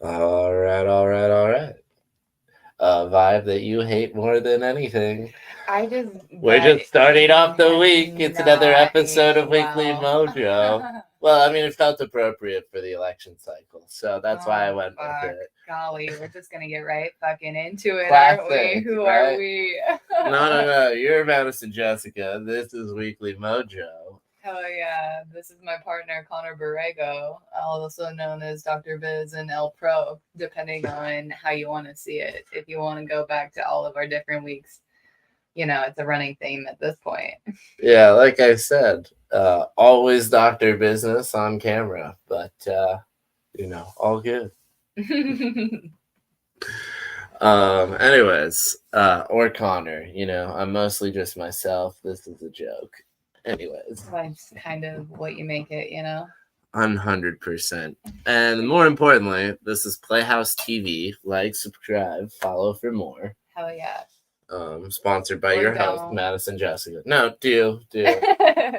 All right, all right, all right. A vibe that you hate more than anything. We're That just starting off the has week. It's another not episode aged of Weekly well. Mojo. Well, I mean, it felt appropriate for the election cycle, so that's why I Oh, went with fuck. it. Golly, we're just gonna get right fucking into it, aren't we? Classic, Who are right? we? No. You're Madison Jessica. This is Weekly Mojo. Hell yeah. This is my partner, Connor Borrego, also known as Dr. Biz and El Pro, depending on how you want to see it. If you want to go back to all of our different weeks, it's a running theme at this point. Yeah, like I said, always doctor business on camera, but all good. Anyways, or Connor, I'm mostly just myself. This is a joke. Anyways, Life's kind of what you make it. 100%. And more importantly, this is Playhouse TV. Like, subscribe, follow for more. Hell yeah. Sponsored by Or your host, don't. Madison Jessica. No, do.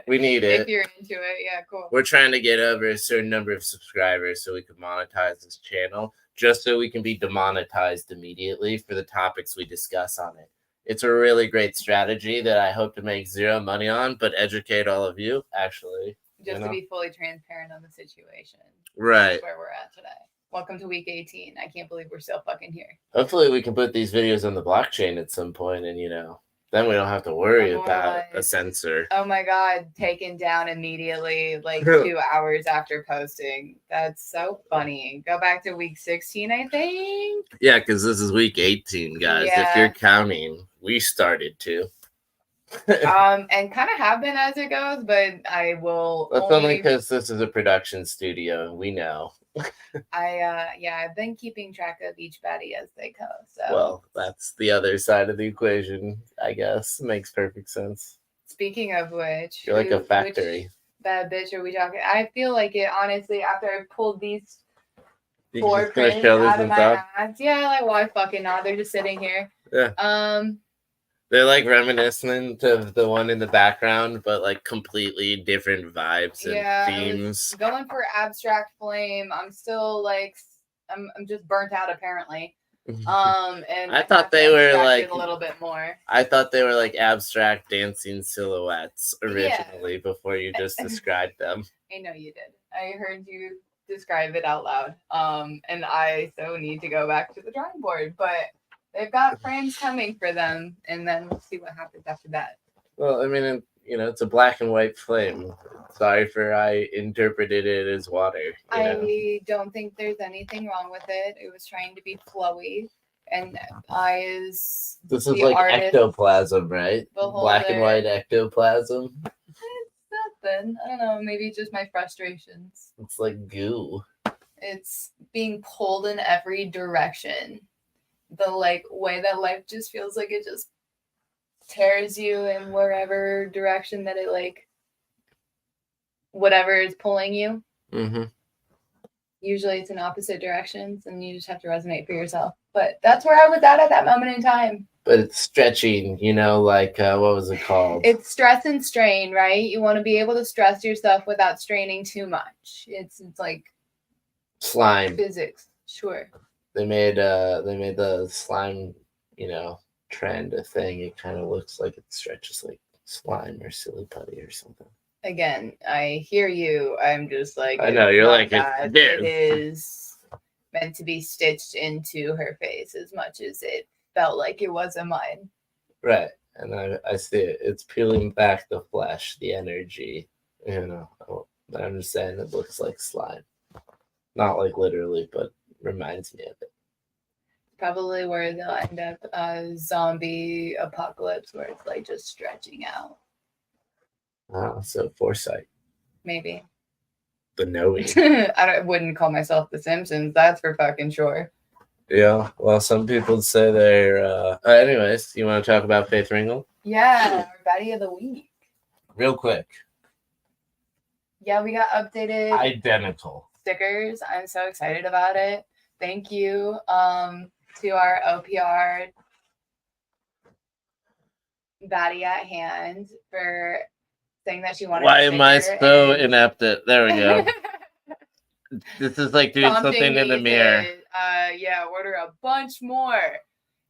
We need If it. you're into it, yeah, cool. We're trying to get over a certain number of subscribers so we can monetize this channel, just so we can be demonetized immediately for the topics we discuss on it. It's a really great strategy that I hope to make zero money on, but educate all of you, actually. Just to be fully transparent on the situation. Right. That's where we're at today. Welcome to week 18. I can't believe we're still fucking here. Hopefully we can put these videos on the blockchain at some point and, then we don't have to worry about a censor. Oh my God, taken down immediately, like 2 hours after posting. That's so funny. Go back to week 16, I think. Yeah, because this is week 18, guys. Yeah. If you're counting, we started to. And kind of have been as it goes, but I will. That's only because this is a production studio, and we know. I've been keeping track of each baddie as they go. So well, that's the other side of the equation, I guess. Makes perfect sense. Speaking of which, you're like a factory. Which bad bitch are we talking? I feel like it honestly after I pulled these 4 prints out of my ass. Yeah, like why fucking not? They're just sitting here. Yeah. They're like reminiscent of the one in the background, but like completely different vibes and themes. Going for abstract flame. I'm still like I'm just burnt out apparently. And I thought they were like a little bit more. I thought they were like abstract dancing silhouettes originally before you just described them. I know you did. I heard you describe it out loud. And I so need to go back to the drawing board, but they've got frames coming for them, and then we'll see what happens after that. Well, I mean, it's a black and white flame. Sorry for I interpreted it as water. I don't think there's anything wrong with it. It was trying to be flowy, and this is like ectoplasm, right? Black and white ectoplasm. It's nothing. I don't know. Maybe just my frustrations. It's like goo. It's being pulled in every direction. The way that life just feels like it just tears you in wherever direction that it whatever is pulling you. Mm-hmm. Usually it's in opposite directions and you just have to resonate for yourself. But that's where I was at that moment in time. But it's stretching, what was it called? It's stress and strain, right? You want to be able to stress yourself without straining too much. It's like slime physics. Sure. They made the slime, trend a thing. It kind of looks like it stretches like slime or silly putty or something. Again, I hear you. I'm just like, I know you're like it is meant to be stitched into her face as much as it felt like it was in mine. Right, and I see it. It's peeling back the flesh, the energy. But I'm just saying it looks like slime, not like literally, but reminds me of it. Probably where they'll end up zombie apocalypse where it's like just stretching out. So foresight. Maybe. The knowing. I wouldn't call myself the Simpsons, that's for fucking sure. Yeah, well, some people say they're... anyways, you want to talk about Faith Ringel? Yeah, our baddie of the week. Real quick. Yeah, we got updated. Identical. Stickers. I'm so excited about it. Thank you to our OPR baddie at hand for saying that she wanted. Why am I so inept at? There we go. This is like doing something in the mirror. Yeah, order a bunch more.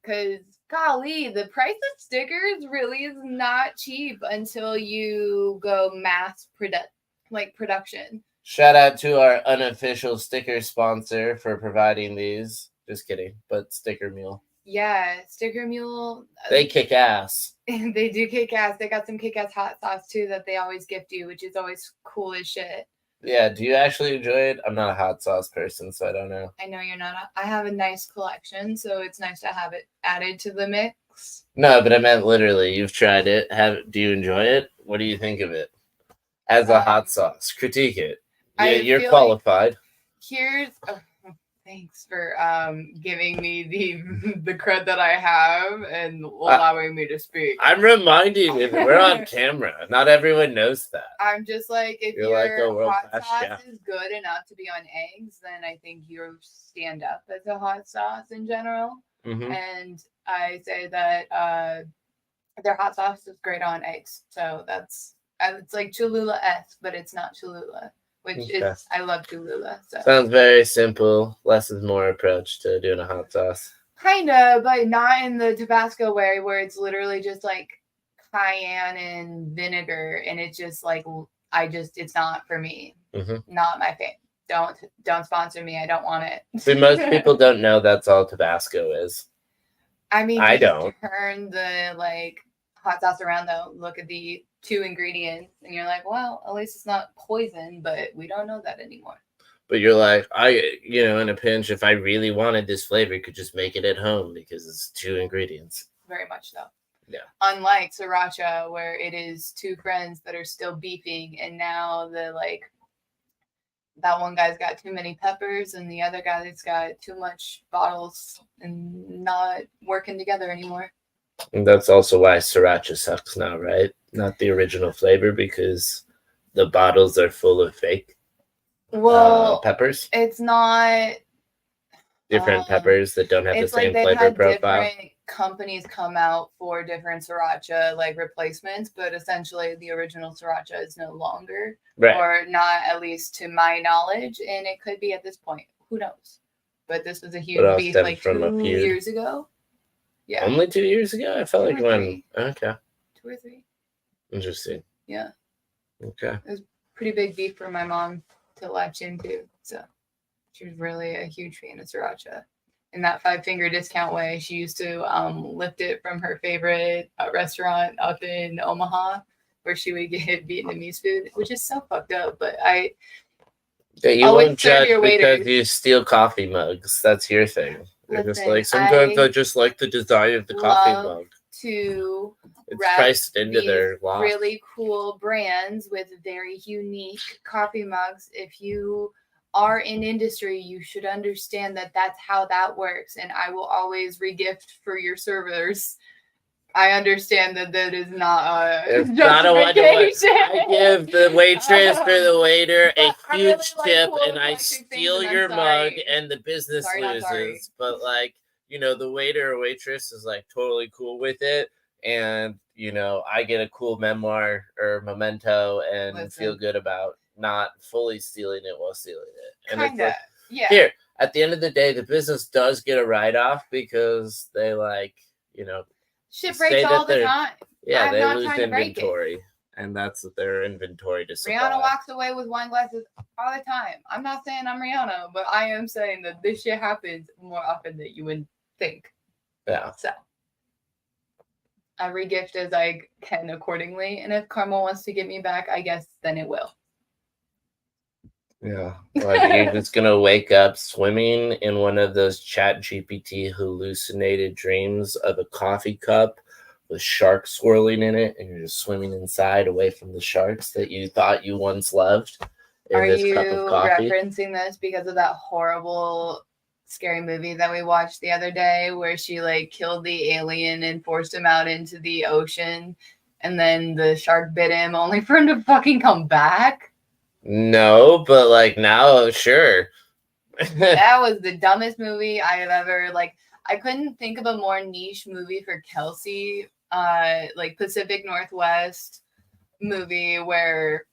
Because, golly, the price of stickers really is not cheap until you go mass production. Shout out to our unofficial sticker sponsor for providing these. Just kidding, but Sticker Mule. Yeah, Sticker Mule. They kick ass. They do kick ass. They got some kick ass hot sauce too that they always gift you, which is always cool as shit. Yeah, do you actually enjoy it? I'm not a hot sauce person, so I don't know. I know you're not. I have a nice collection, so it's nice to have it added to the mix. No, but I meant literally. You've tried it. Do you enjoy it? What do you think of it? As a hot sauce, critique it. Yeah, you're qualified. Thanks for giving me the cred that I have and allowing me to speak. I'm reminding you, we're on camera. Not everyone knows that. I'm just like, if your hot sauce is good enough to be on eggs, then I think you stand up as a hot sauce in general. Mm-hmm. And I say that their hot sauce is great on eggs. So it's like Cholula-esque, but it's not Cholula. Which is, I love Cholula. So. Sounds very simple. Less is more approach to doing a hot sauce. Kinda, but not in the Tabasco way where it's literally just like cayenne and vinegar, and it's just like it's not for me. Mm-hmm. Not my thing. Don't sponsor me. I don't want it. See, most people don't know that's all Tabasco is. I mean, I don't turn the hot sauce around though. Look at the 2 ingredients and you're like, well, at least it's not poison, but we don't know that anymore. But you're like, in a pinch, if I really wanted this flavor, could just make it at home because it's 2 ingredients. Very much so. Yeah. Unlike sriracha, where it is 2 friends that are still beefing, and now that one guy's got too many peppers and the other guy's got too much bottles and not working together anymore. And that's also why sriracha sucks now, right? Not the original flavor because the bottles are full of fake peppers. It's not different peppers that don't have the same flavor profile. Different companies come out for different sriracha replacements, but essentially the original sriracha is no longer, right, or not, at least to my knowledge, and it could be at this point. Who knows? But this was a huge beef 2 years ago. Yeah. Only 2 years ago? I felt like when... Okay. 2 or 3. Interesting. Yeah. Okay. It was pretty big beef for my mom to latch into. So she was really a huge fan of sriracha. In that 5-finger discount way, she used to lift it from her favorite restaurant up in Omaha, where she would get Vietnamese food, which is so fucked up. But you won't judge because you steal coffee mugs. That's your thing. They're just like, sometimes I just like the design of the coffee mug. It's priced into their lot. Really cool brands with very unique coffee mugs. If you are in industry, you should understand that that's how that works. And I will always regift for your servers. I understand that is not a justification. I give the waitress or the waiter a huge tip, and I steal your mug, and the business loses. But the waiter or waitress is totally cool with it, and I get a cool memoir or memento and feel good about not fully stealing it while stealing it. And kinda, yeah. Here, at the end of the day, the business does get a write-off because they shit breaks all the time. Yeah, they lose inventory, and that's their inventory to supply. Rihanna walks away with wine glasses all the time. I'm not saying I'm Rihanna, but I am saying that this shit happens more often than you would think. Yeah. So I regift as I can accordingly, and if karma wants to get me back, I guess then it will. Yeah, you're just gonna wake up swimming in one of those ChatGPT hallucinated dreams of a coffee cup with sharks swirling in it, and you're just swimming inside away from the sharks that you thought you once loved. Are you referencing this because of that horrible, scary movie that we watched the other day where she killed the alien and forced him out into the ocean, and then the shark bit him only for him to fucking come back? No, but now, sure. That was the dumbest movie I have ever I couldn't think of a more niche movie for Kelsey, Pacific Northwest movie where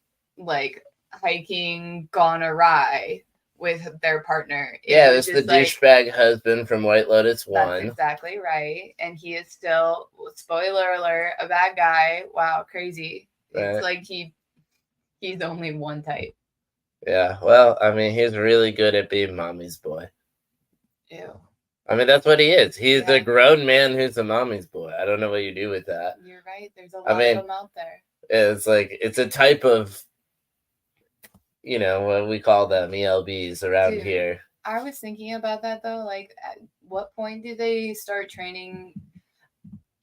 hiking gone awry with their partner. Yeah, it's the douchebag husband from White Lotus 1. That's exactly right. And he is still, spoiler alert, a bad guy. Wow, crazy. Right. It's like he's only one type. Yeah, well, I mean, he's really good at being mommy's boy. Ew. I mean, that's what he is. He's a grown man who's a mommy's boy. I don't know what you do with that. You're right. There's a lot of them out there. It's like, it's a type of, what we call them, ELBs around here. I was thinking about that, though. Like, at what point do they start training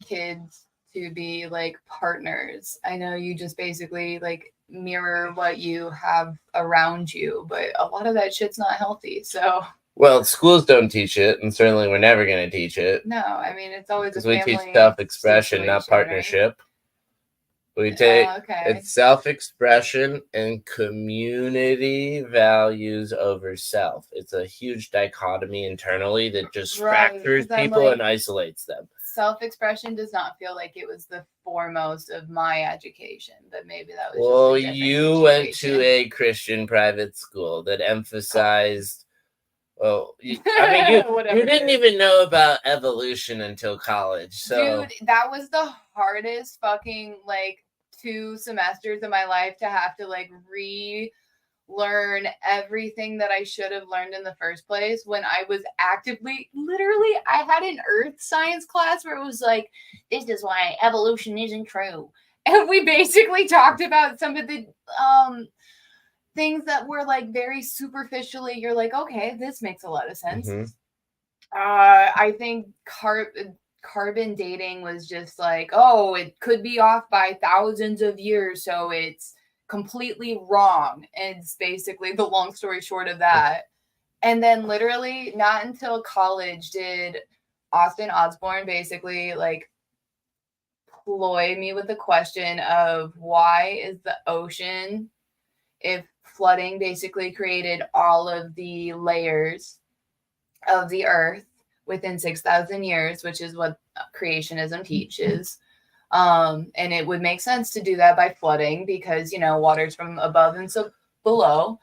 kids to be, like, partners? I know you just basically, like, mirror what you have around you, but a lot of that shit's not healthy, so... Well, schools don't teach it, and certainly we're never going to teach it. No, I mean, it's always because we teach self-expression, not partnership. Right? We take it's self-expression and community values over self. It's a huge dichotomy internally that just fractures people and isolates them. Self-expression does not feel like it was the foremost of my education, but maybe that was just you went to a Christian private school that emphasized... Well, I mean, you didn't even know about evolution until college. So, dude, that was the hardest fucking, like, 2 semesters of my life to have to, like, relearn everything that I should have learned in the first place when I was literally, I had an earth science class where it was like, this is why evolution isn't true. And we basically talked about some of the, things that were like very superficially, you're like, okay, this makes a lot of sense. Mm-hmm. I think carbon dating was just like, oh, it could be off by thousands of years, so it's completely wrong. And it's basically the long story short of that. And then literally not until college did Austin Osborne basically like ploy me with the question of why is the ocean, if flooding basically created all of the layers of the earth within 6,000 years, which is what creationism teaches. And it would make sense to do that by flooding because, water's from above and so below.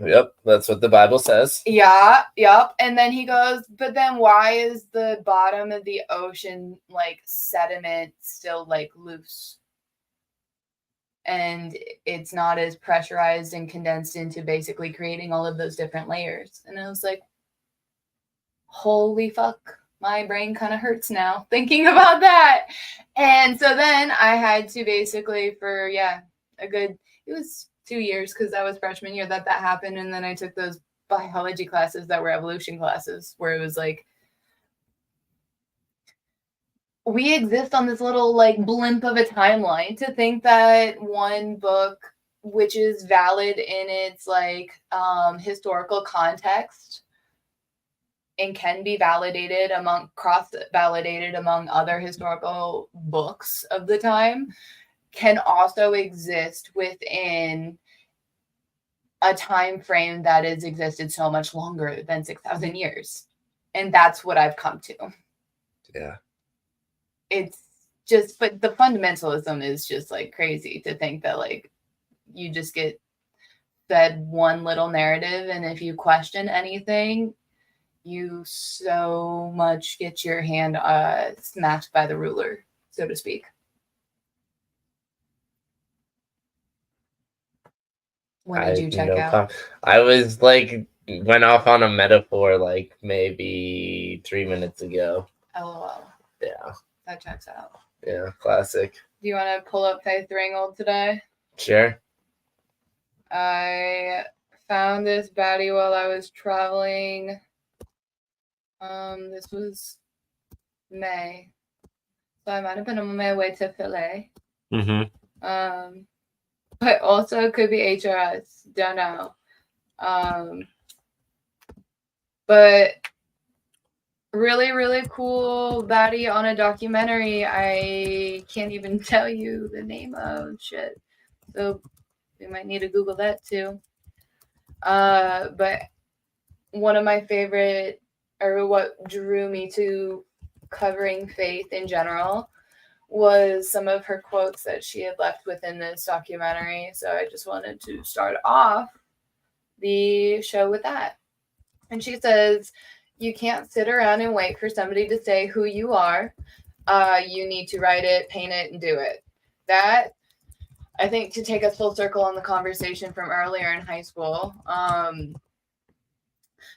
Yep, that's what the Bible says. Yeah, yep. And then he goes, but then why is the bottom of the ocean, like, sediment still, like, loose? And it's not as pressurized and condensed into basically creating all of those different layers. And I was like, holy fuck, my brain kind of hurts now thinking about that. And so then I had to basically it was 2 years because that was freshman year that happened. And then I took those biology classes that were evolution classes where it was like, we exist on this little like blimp of a timeline to think that one book, which is valid in its like historical context and can be cross-validated among other historical books of the time, can also exist within a time frame that has existed so much longer than 6,000 years. And that's what I've come to. Yeah. It's just, but the fundamentalism is just like crazy to think that like you just get fed one little narrative, and if you question anything, you so much get your hand smacked by the ruler, so to speak. When did you check out? I was like, went off on a metaphor like maybe 3 minutes ago. LOL. Yeah. That checks out. Yeah, classic. Do you want to pull up Faith Ringgold today? Sure. I found this baddie while I was traveling. This was May. So I might have been on my way to Philly. Mm-hmm. But also it could be HRS. Don't know. But really, really cool baddie on a documentary. I can't even tell you the name of shit. So we might need to Google that too. But one of my favorite, or what drew me to covering Faith in general, was some of her quotes that she had left within this documentary. So I just wanted to start off the show with that. And she says, you can't sit around and wait for somebody to say who you are. You need to write it, paint it, and do it. That, I think, to take us full circle on the conversation from earlier in high school,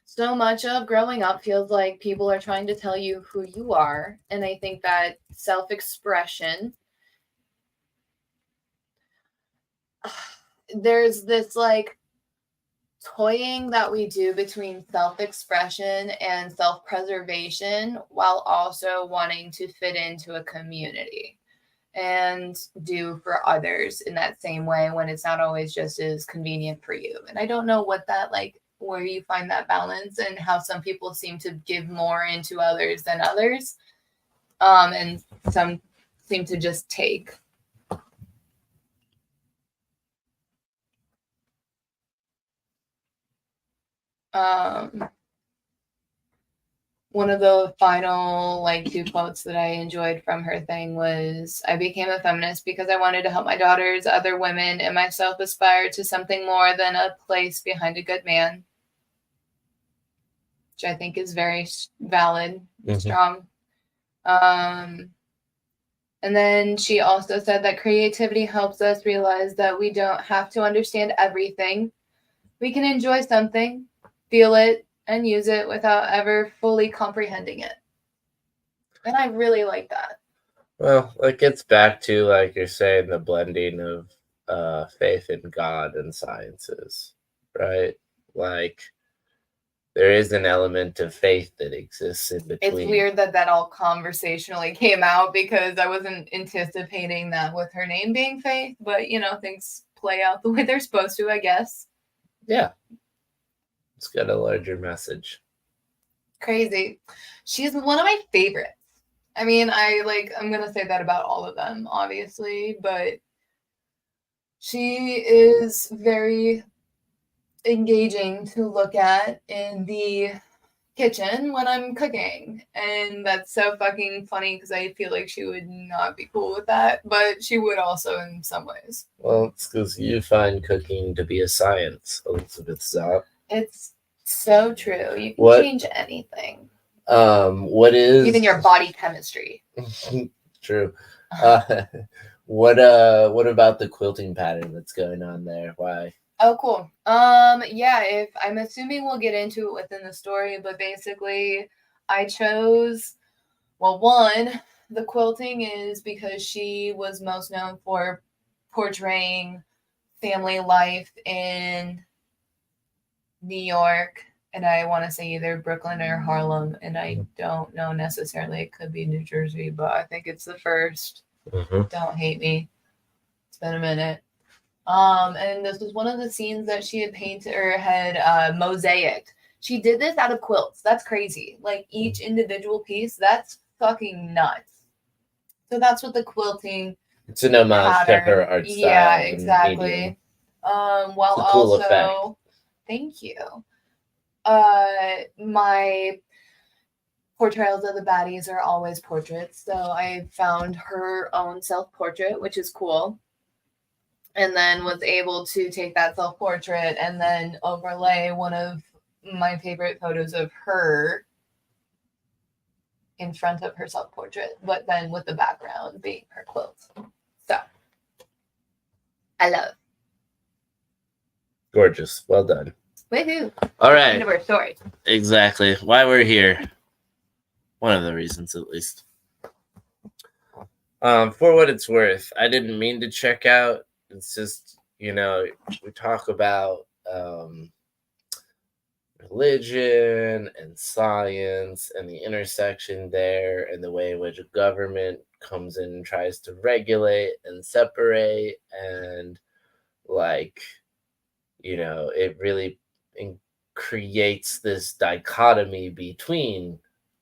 so much of growing up feels like people are trying to tell you who you are. And I think that self-expression, there's this like toying that we do between self-expression and self-preservation while also wanting to fit into a community and do for others in that same way when it's not always just as convenient for you. And I don't know what that like where you find that balance and how some people seem to give more into others than others. And some seem to just take. One of the final like 2 quotes that I enjoyed from her thing was, I became a feminist because I wanted to help my daughters, other women, and myself aspire to something more than a place behind a good man. Which I think is very valid, strong. And then she also said that creativity helps us realize that we don't have to understand everything. We can enjoy something, feel it, and use it without ever fully comprehending it. And I really like that. Well, it gets back to, like you're saying, the blending of faith in God and sciences, right? Like, there is an element of faith that exists in between. It's weird that that all conversationally came out because I wasn't anticipating that with her name being Faith, but you know, things play out the way they're supposed to, I guess. Yeah. It's got a larger message. Crazy. She's one of my favorites. I mean, I'm going to say that about all of them, obviously, but she is very engaging to look at in the kitchen when I'm cooking. And that's so fucking funny because I feel like she would not be cool with that, but she would also in some ways. Well, it's because you find cooking to be a science, Elizabeth Zott. It's so true. You can change anything. What is even your body chemistry? True. What about the quilting pattern that's going on there? Why? Oh, cool. Yeah, if I'm assuming we'll get into it within the story, but basically I chose, well, one, the quilting is because she was most known for portraying family life in New York, and I want to say either Brooklyn or Harlem, and I don't know necessarily. It could be New Jersey, but I think it's the first. Don't hate me. It's been a minute. And this was one of the scenes that she had painted or had mosaicked. She did this out of quilts. That's crazy. Like each individual piece, that's fucking nuts. So that's what the quilting. It's an homage to her art style. Yeah, exactly. While it's a cool also, effect. Thank you. My portrayals of the baddies are always portraits, so I found her own self-portrait, which is cool. And then was able to take that self-portrait and then overlay one of my favorite photos of her in front of her self-portrait, but then with the background being her quilt. So, I love. Gorgeous. Well done. Woohoo. All right. End of our story. Exactly. Why we're here. One of the reasons, at least. For what it's worth, I didn't mean to check out. It's just, we talk about religion and science and the intersection there and the way in which government comes in and tries to regulate and separate and it really creates this dichotomy between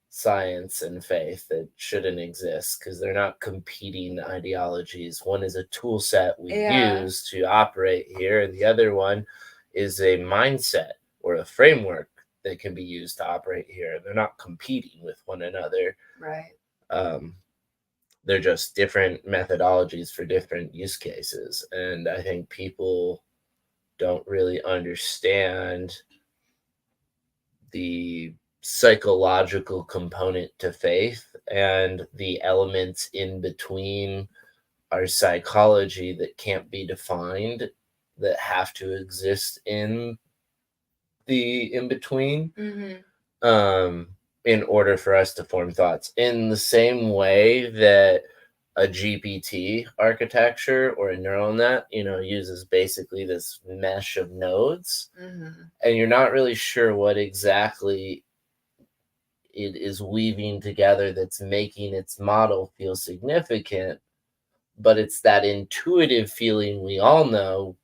science and faith that shouldn't exist because they're not competing ideologies. One is a tool set we use to operate here, and the other one is a mindset or a framework that can be used to operate here. They're not competing with one another. Right. They're just different methodologies for different use cases. And I think people don't really understand the psychological component to faith and the elements in between our psychology that can't be defined, that have to exist in the in between, in order for us to form thoughts. In the same way that a GPT architecture or a neural net, uses basically this mesh of nodes, and you're not really sure what exactly it is weaving together that's making its model feel significant, but it's that intuitive feeling we all know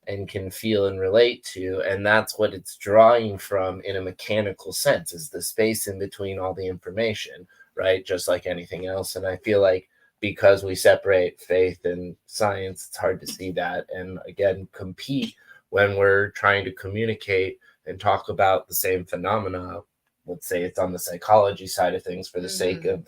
and can feel and relate to, and that's what it's drawing from in a mechanical sense, is the space in between all the information, right? Just like anything else. And I feel like because we separate faith and science, it's hard to see that, and again, compete when we're trying to communicate and talk about the same phenomena. Let's say it's on the psychology side of things, for the sake of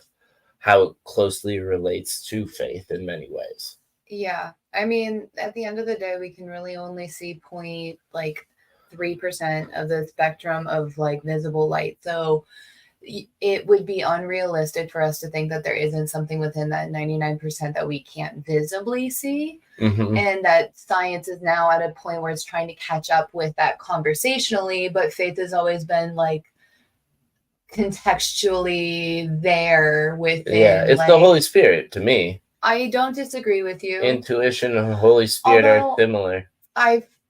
how it closely relates to faith in many ways. Yeah. I mean, at the end of the day, we can really only see 0.3% of the spectrum of like visible light. So it would be unrealistic for us to think that there isn't something within that 99% that we can't visibly see. And that science is now at a point where it's trying to catch up with that conversationally, but faith has always been like contextually there within. Yeah, it's the Holy Spirit to me. I don't disagree with you. Intuition and Holy Spirit are similar.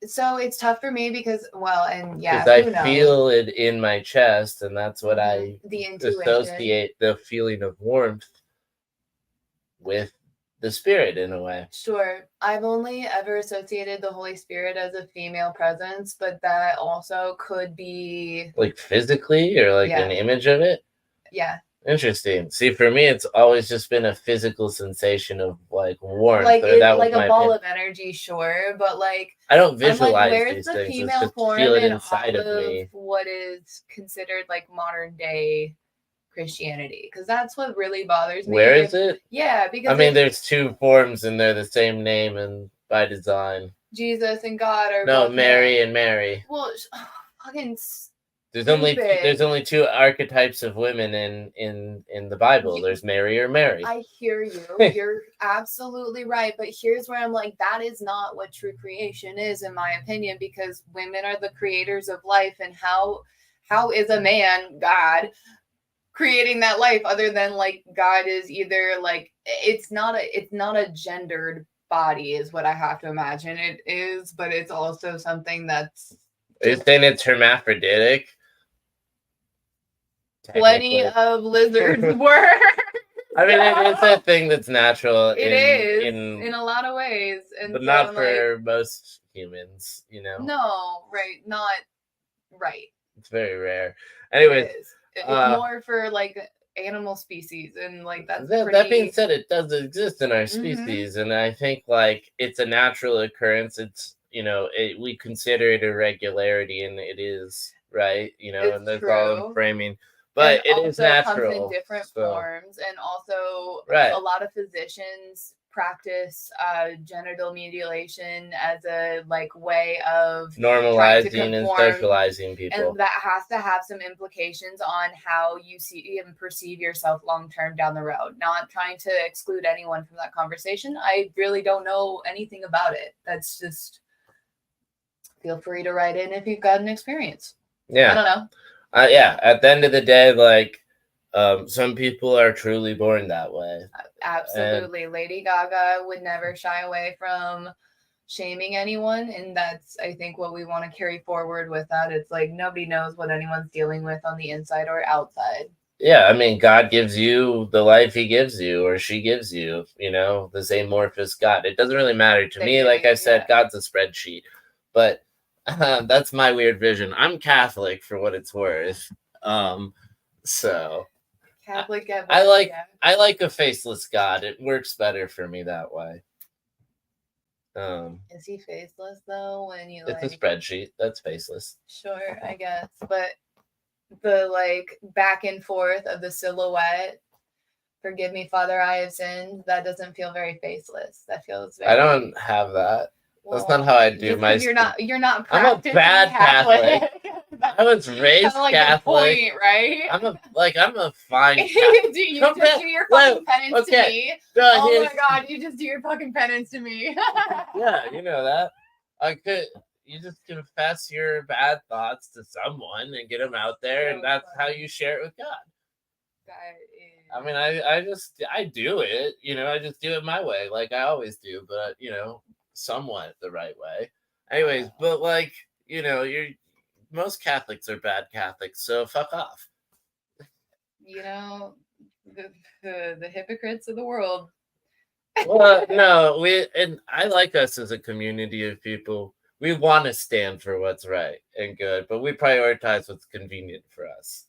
So it's tough for me because, because I feel it in my chest, and that's what I associate the feeling of warmth with the Spirit in a way. Sure. I've only ever associated the Holy Spirit as a female presence, but that also could be like physically, or like an image of it. Yeah. Interesting. See, for me, it's always just been a physical sensation of like warmth, like a ball of energy, sure, but like I don't visualize where's these the things. female just form feel it in inside all of me. What is considered like modern day Christianity? Because that's what really bothers me. Where is it? Yeah, because there's two forms and they're the same name and by design. Jesus and God are both Mary and Mary. Well, fucking. There's only two archetypes of women in the Bible. There's Mary or Mary. I hear you. You're absolutely right. But here's where I'm like, that is not what true creation is, in my opinion, because women are the creators of life. And how is a man, God, creating that life other than like God is either like it's not a gendered body is what I have to imagine it is, but it's also something that's it's hermaphroditic. Plenty of lizards were. It's a thing that's natural. It is in a lot of ways, but not for most humans, No, right, not right. It's very rare. Anyways, it's more for like animal species, and like that being said, it does exist in our species, and I think like it's a natural occurrence. It's we consider it a regularity, and it is, right, and there's all in framing. But it is natural. Comes in different forms, and also a lot of physicians practice genital mutilation as a like way of normalizing and socializing people, and that has to have some implications on how you see and perceive yourself long term down the road. Not trying to exclude anyone from that conversation. I really don't know anything about it. That's just, feel free to write in if you've got an experience. I don't know. At the end of the day, like some people are truly born that way. Absolutely. Lady Gaga would never shy away from shaming anyone, and that's, I think, what we want to carry forward with that. It's like nobody knows what anyone's dealing with on the inside or outside. Yeah, God gives you the life he gives you, or she gives you, this amorphous God. It doesn't really matter to me. Like I said, God's a spreadsheet, but that's my weird vision. I'm Catholic, for what it's worth. So Catholic. I like a faceless God. It works better for me that way. Is he faceless though? When you it's a spreadsheet that's faceless. Sure, I guess, but the like back and forth of the silhouette. Forgive me, Father, I have sinned. That doesn't feel very faceless. That feels very. I don't have that. That's not how I do just my. 'cause you're not I'm a practicing bad Catholic. I was raised Kinda like Catholic. the point, right? I'm a fine you Catholic. just do your fucking penance to me. No, Oh my god, you just do your fucking penance to me. Yeah, you know that. You just confess your bad thoughts to someone and get them out there, and that's how you share it with God. That is... I mean, I do it, I just do it my way, like I always do, but somewhat the right way. Anyways, but like, most Catholics are bad Catholics, so fuck off. The hypocrites of the world. Well, no, and I like us as a community of people. We want to stand for what's right and good, but we prioritize what's convenient for us.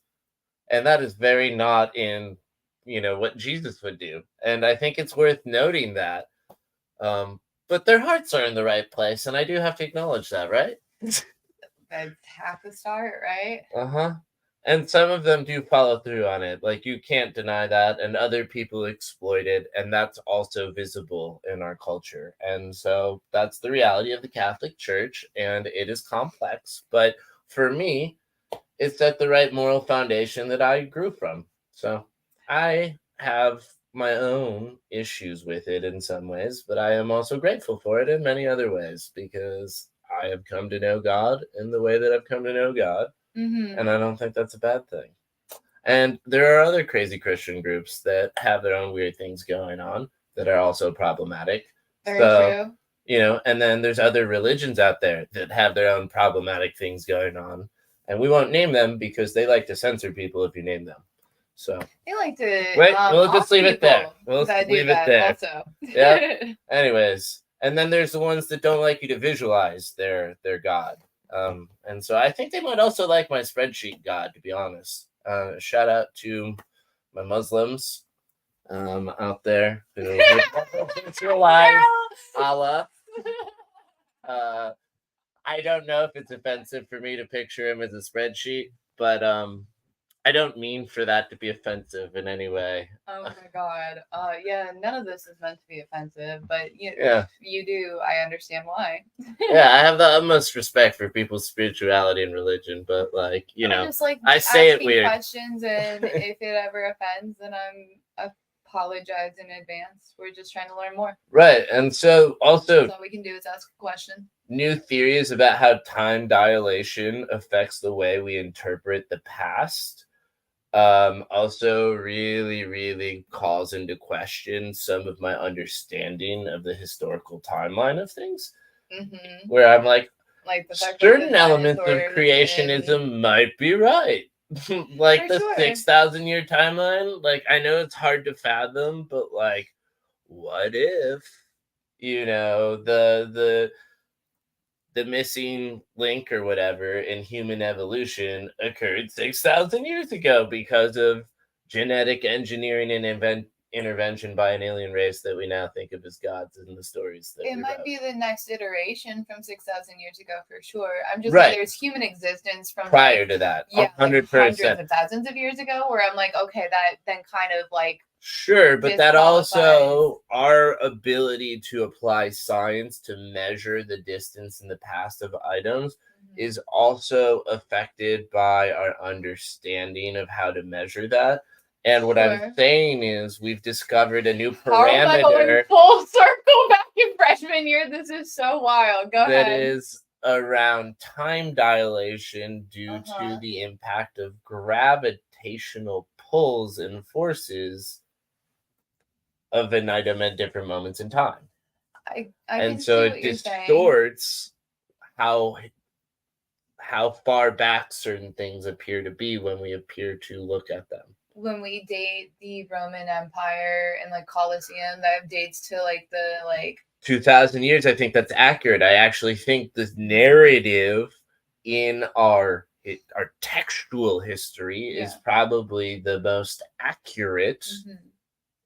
And that is very not in, what Jesus would do. And I think it's worth noting that. But their hearts are in the right place, and I do have to acknowledge that, right? That's half the start, right? Uh-huh. And some of them do follow through on it. Like, you can't deny that. And other people exploit it. And that's also visible in our culture. And so that's the reality of the Catholic Church. And it is complex. But for me, it's at the right moral foundation that I grew from. So I have my own issues with it in some ways. But I am also grateful for it in many other ways. Because I have come to know God in the way that I've come to know God. Mm-hmm. And I don't think that's a bad thing. And there are other crazy Christian groups that have their own weird things going on that are also problematic. Very true. And then there's other religions out there that have their own problematic things going on. And we won't name them because they like to censor people if you name them. So they like to we'll just leave it there. We'll leave it there. Also. Yeah. Anyways. And then there's the ones that don't like you to visualize their God. And so I think they might also like my spreadsheet God, to be honest. Shout out to my Muslims out there who visualize Allah. I don't know if it's offensive for me to picture him as a spreadsheet, but I don't mean for that to be offensive in any way. Oh my god. Yeah, none of this is meant to be offensive, but Yeah. if you do, I understand why. Yeah, I have the utmost respect for people's spirituality and religion, but just like I say it weird. Questions, and if it ever offends, then I'm apologize in advance. We're just trying to learn more. Right, and so also all we can do is ask a question. New theories about how time dilation affects the way we interpret the past also really, really calls into question some of my understanding of the historical timeline of things. Mm-hmm. Where I'm like the fact certain elements of creationism might be right. Like the 6,000 year timeline, like I know it's hard to fathom, but like, what if, the missing link or whatever in human evolution occurred 6,000 years ago because of genetic engineering and intervention by an alien race that we now think of as gods in the stories that it might wrote. Be the next iteration from 6,000 years ago for sure. I'm just saying there's human existence from prior to that. Yeah, 100%. Hundreds of thousands of years ago where I'm like, okay, that then kind of like sure, but that also our ability to apply science to measure the distance in the past of items is also affected by our understanding of how to measure that. And what I'm saying is we've discovered a new parameter. Full circle back in freshman year. This is so wild. Go ahead. That is around time dilation due to the impact of gravitational pulls and forces of an item at different moments in time. And so it distorts how far back certain things appear to be when we appear to look at them. When we date the Roman Empire and Colosseum, that dates to the 2,000 years, I think that's accurate. I actually think the narrative in our textual history is probably the most accurate,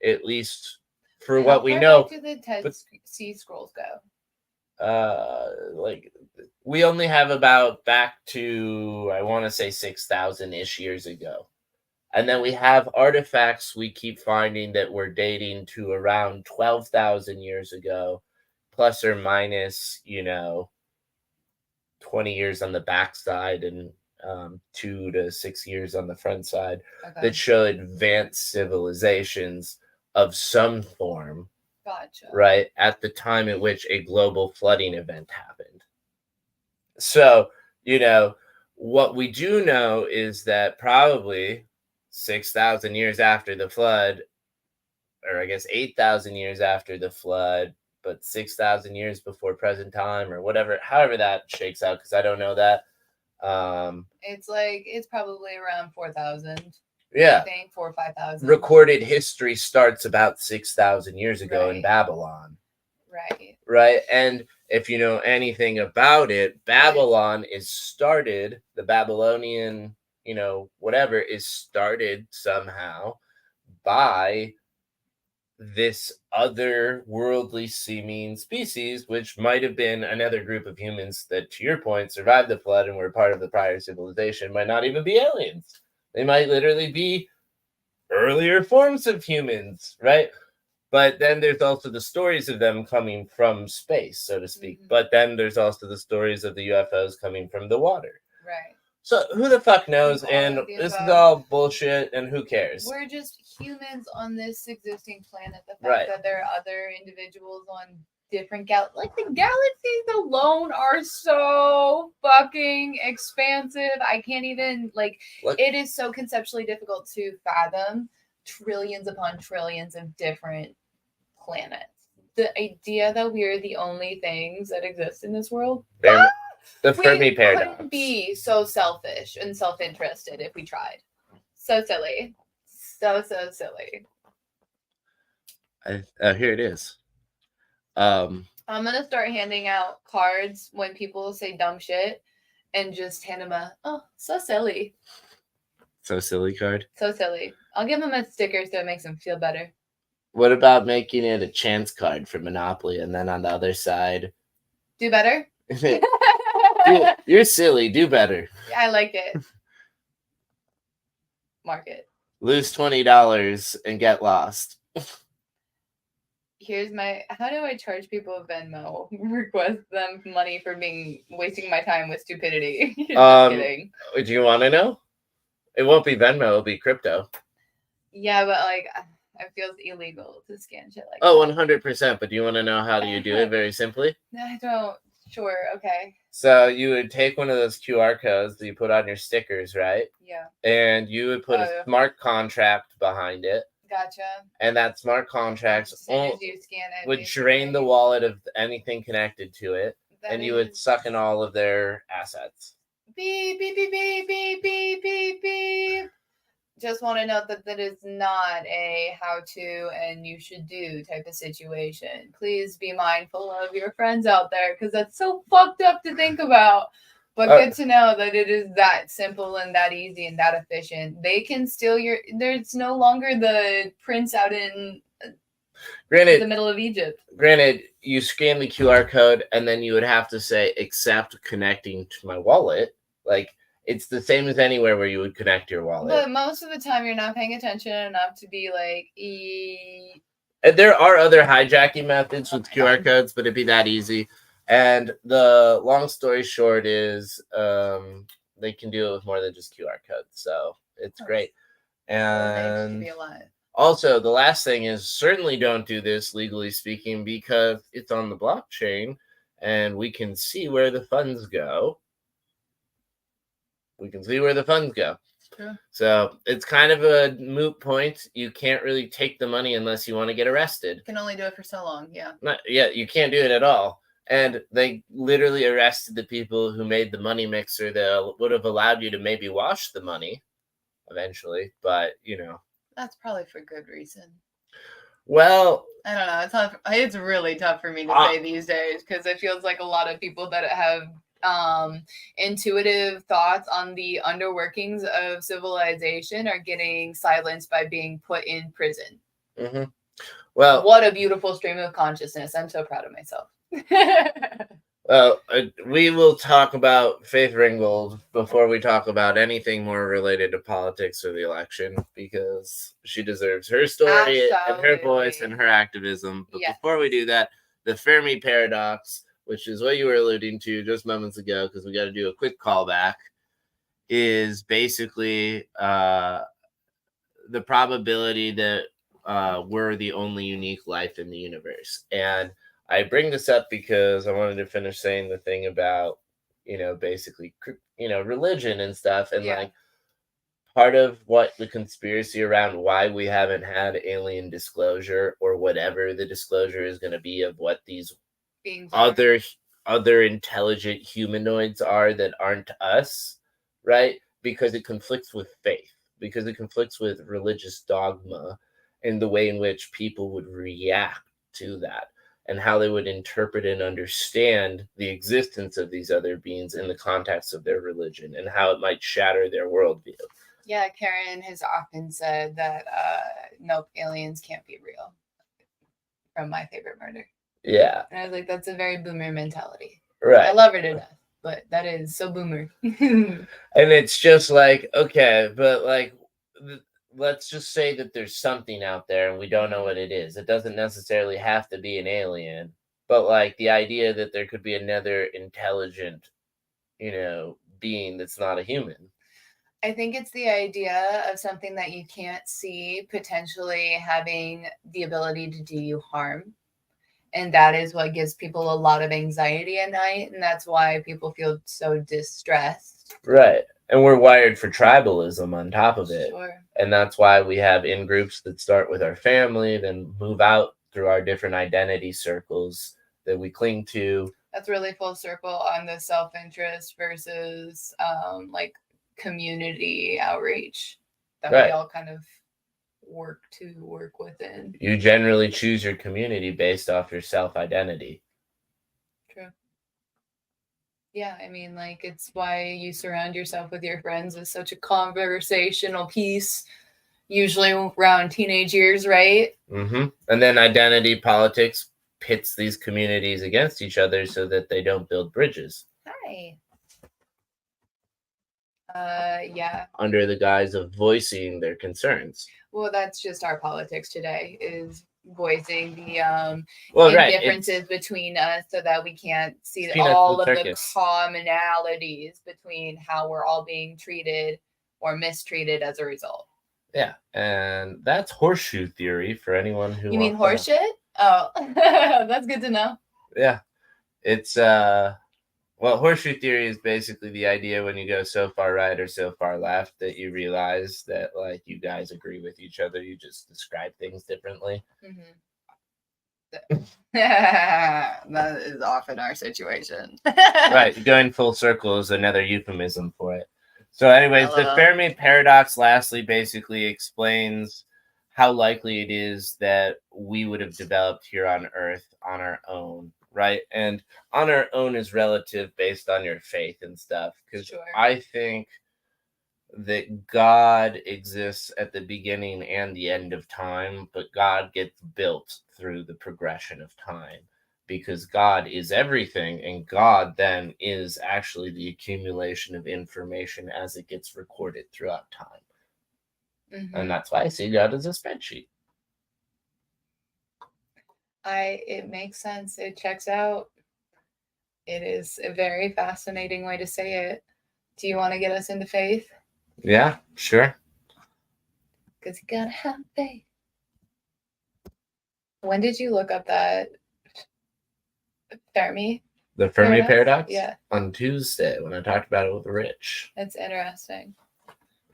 at least for what we know. How far back do the Sea Scrolls go? We only have about back to, I want to say 6,000-ish years ago. And then we have artifacts we keep finding that we're dating to around 12,000 years ago, plus or minus, 20 years on the backside and 2 to 6 years on the front side that show advanced civilizations of some form. Gotcha. Right at the time at which a global flooding event happened. So, what we do know is that probably 6,000 years after the flood, or I guess 8,000 years after the flood, but 6,000 years before present time, or whatever, however that shakes out, because I don't know that. It's probably around 4,000. Yeah. I think 4,000 or 5,000. Recorded history starts about 6,000 years ago in Babylon. Right. And if you know anything about it, Babylon is started, the Babylonian, whatever is started somehow by this other worldly seeming species, which might have been another group of humans that, to your point, survived the flood and were part of the prior civilization, might not even be aliens. They might literally be earlier forms of humans, right? But then there's also the stories of them coming from space, so to speak. Mm-hmm. But then there's also the stories of the UFOs coming from the water. Right. So who the fuck knows? And this is all bullshit, and who cares? We're just humans on this existing planet. The fact that there are other individuals on different like the galaxies alone are so fucking expansive. I can't even it is so conceptually difficult to fathom trillions upon trillions of different planets. The idea that we're the only things that exist in this world. The Fermi paradox. We couldn't be so selfish and self-interested if we tried. So silly. So silly. Here it is. I'm going to start handing out cards when people say dumb shit and just hand them so silly. So silly card? So silly. I'll give them a sticker so it makes them feel better. What about making it a chance card for Monopoly and then on the other side? Do better? You're silly. Do better. I like it. Mark it. Lose $20 and get lost. Here's how do I charge people Venmo? Request them money for wasting my time with stupidity. Just kidding. Do you want to know? It won't be Venmo, it'll be crypto. Yeah, but it feels illegal to scan shit like that. 100%. But do you want to know how do you do it very simply? I don't. Sure. Okay. So you would take one of those QR codes that you put on your stickers, right? Yeah. And you would put a smart contract behind it. Gotcha. And that smart contract would drain the wallet of anything connected to it, and you would suck in all of their assets. Beep, beep, beep, beep, beep, beep, beep, beep. Just want to note that is not a how-to and you should do type of situation. Please be mindful of your friends out there because that's so fucked up to think about. But good to know that it is that simple and that easy and that efficient. They can steal there's no longer the prince out in the middle of Egypt. Granted, you scan the QR code and then you would have to say, accept connecting to my wallet. It's the same as anywhere where you would connect your wallet. But most of the time, you're not paying attention enough to be And there are other hijacking methods with QR codes, but it'd be that easy. And the long story short is they can do it with more than just QR codes. So it's great. And also, the last thing is certainly don't do this legally speaking because it's on the blockchain and we can see where the funds go. True. So it's kind of a moot point. You can't really take the money unless you want to get arrested. You can only do it for so long. Yeah. You can't do it at all. And they literally arrested the people who made the money mixer that would have allowed you to maybe wash the money eventually. But, That's probably for good reason. Well, I don't know. It's tough. It's really tough for me to say these days because it feels like a lot of people that have intuitive thoughts on the underworkings of civilization are getting silenced by being put in prison. Mm-hmm. Well, what a beautiful stream of consciousness. I'm so proud of myself. Well, we will talk about Faith Ringgold before we talk about anything more related to politics or the election because she deserves her story and her voice and her activism. But before we do that, the Fermi paradox, which is what you were alluding to just moments ago, because we got to do a quick callback, is basically the probability that we're the only unique life in the universe. And I bring this up because I wanted to finish saying the thing about, basically, religion and stuff. And like, part of what the conspiracy around why we haven't had alien disclosure, or whatever the disclosure is going to be, of what these beings other intelligent humanoids are that aren't us, right? Because it conflicts with faith, because it conflicts with religious dogma, and the way in which people would react to that, and how they would interpret and understand the existence of these other beings in the context of their religion, and how it might shatter their worldview. Yeah, Karen has often said that, nope, aliens can't be real. From My Favorite Murder. Yeah. And I was like, that's a very boomer mentality. Right. I love her to death, but that is so boomer. And it's just like, okay, but like, let's just say that there's something out there and we don't know what it is. It doesn't necessarily have to be an alien, but like the idea that there could be another intelligent, being that's not a human. I think it's the idea of something that you can't see potentially having the ability to do you harm. And that is what gives people a lot of anxiety at night. And that's why people feel so distressed. Right. And we're wired for tribalism on top of it. Sure. And that's why we have in-groups that start with our family, then move out through our different identity circles that we cling to. That's really full circle on the self-interest versus like community outreach that we all kind of work within. You generally choose your community based off your self-identity. True. Yeah, I mean, like, it's why you surround yourself with your friends is such a conversational piece, usually around teenage years, right? Mm-hmm. And then identity politics pits these communities against each other so that they don't build bridges. Hi. Yeah. Under the guise of voicing their concerns. Well, that's just our politics today, is voicing the differences between us so that we can't see all of the commonalities between how we're all being treated or mistreated as a result. Yeah, and that's horseshoe theory for anyone who You mean horseshit? Oh, that's good to know. Yeah. It's horseshoe theory is basically the idea when you go so far right or so far left that you realize that like you guys agree with each other, you just describe things differently. Mm-hmm. That is often our situation. Right, going full circle is another euphemism for it. So anyways, the Fermi paradox lastly basically explains how likely it is that we would have developed here on Earth on our own. Right. And on our own is relative based on your faith and stuff. Because I think that God exists at the beginning and the end of time, but God gets built through the progression of time because God is everything. And God then is actually the accumulation of information as it gets recorded throughout time. Mm-hmm. And that's why I see God as a spreadsheet. It makes sense. It checks out. It is a very fascinating way to say it. Do you want to get us into faith? Yeah, sure. Because you gotta have faith. When did you look up that Fermi? The Fermi paradox? Yeah. On Tuesday when I talked about it with Rich. That's interesting.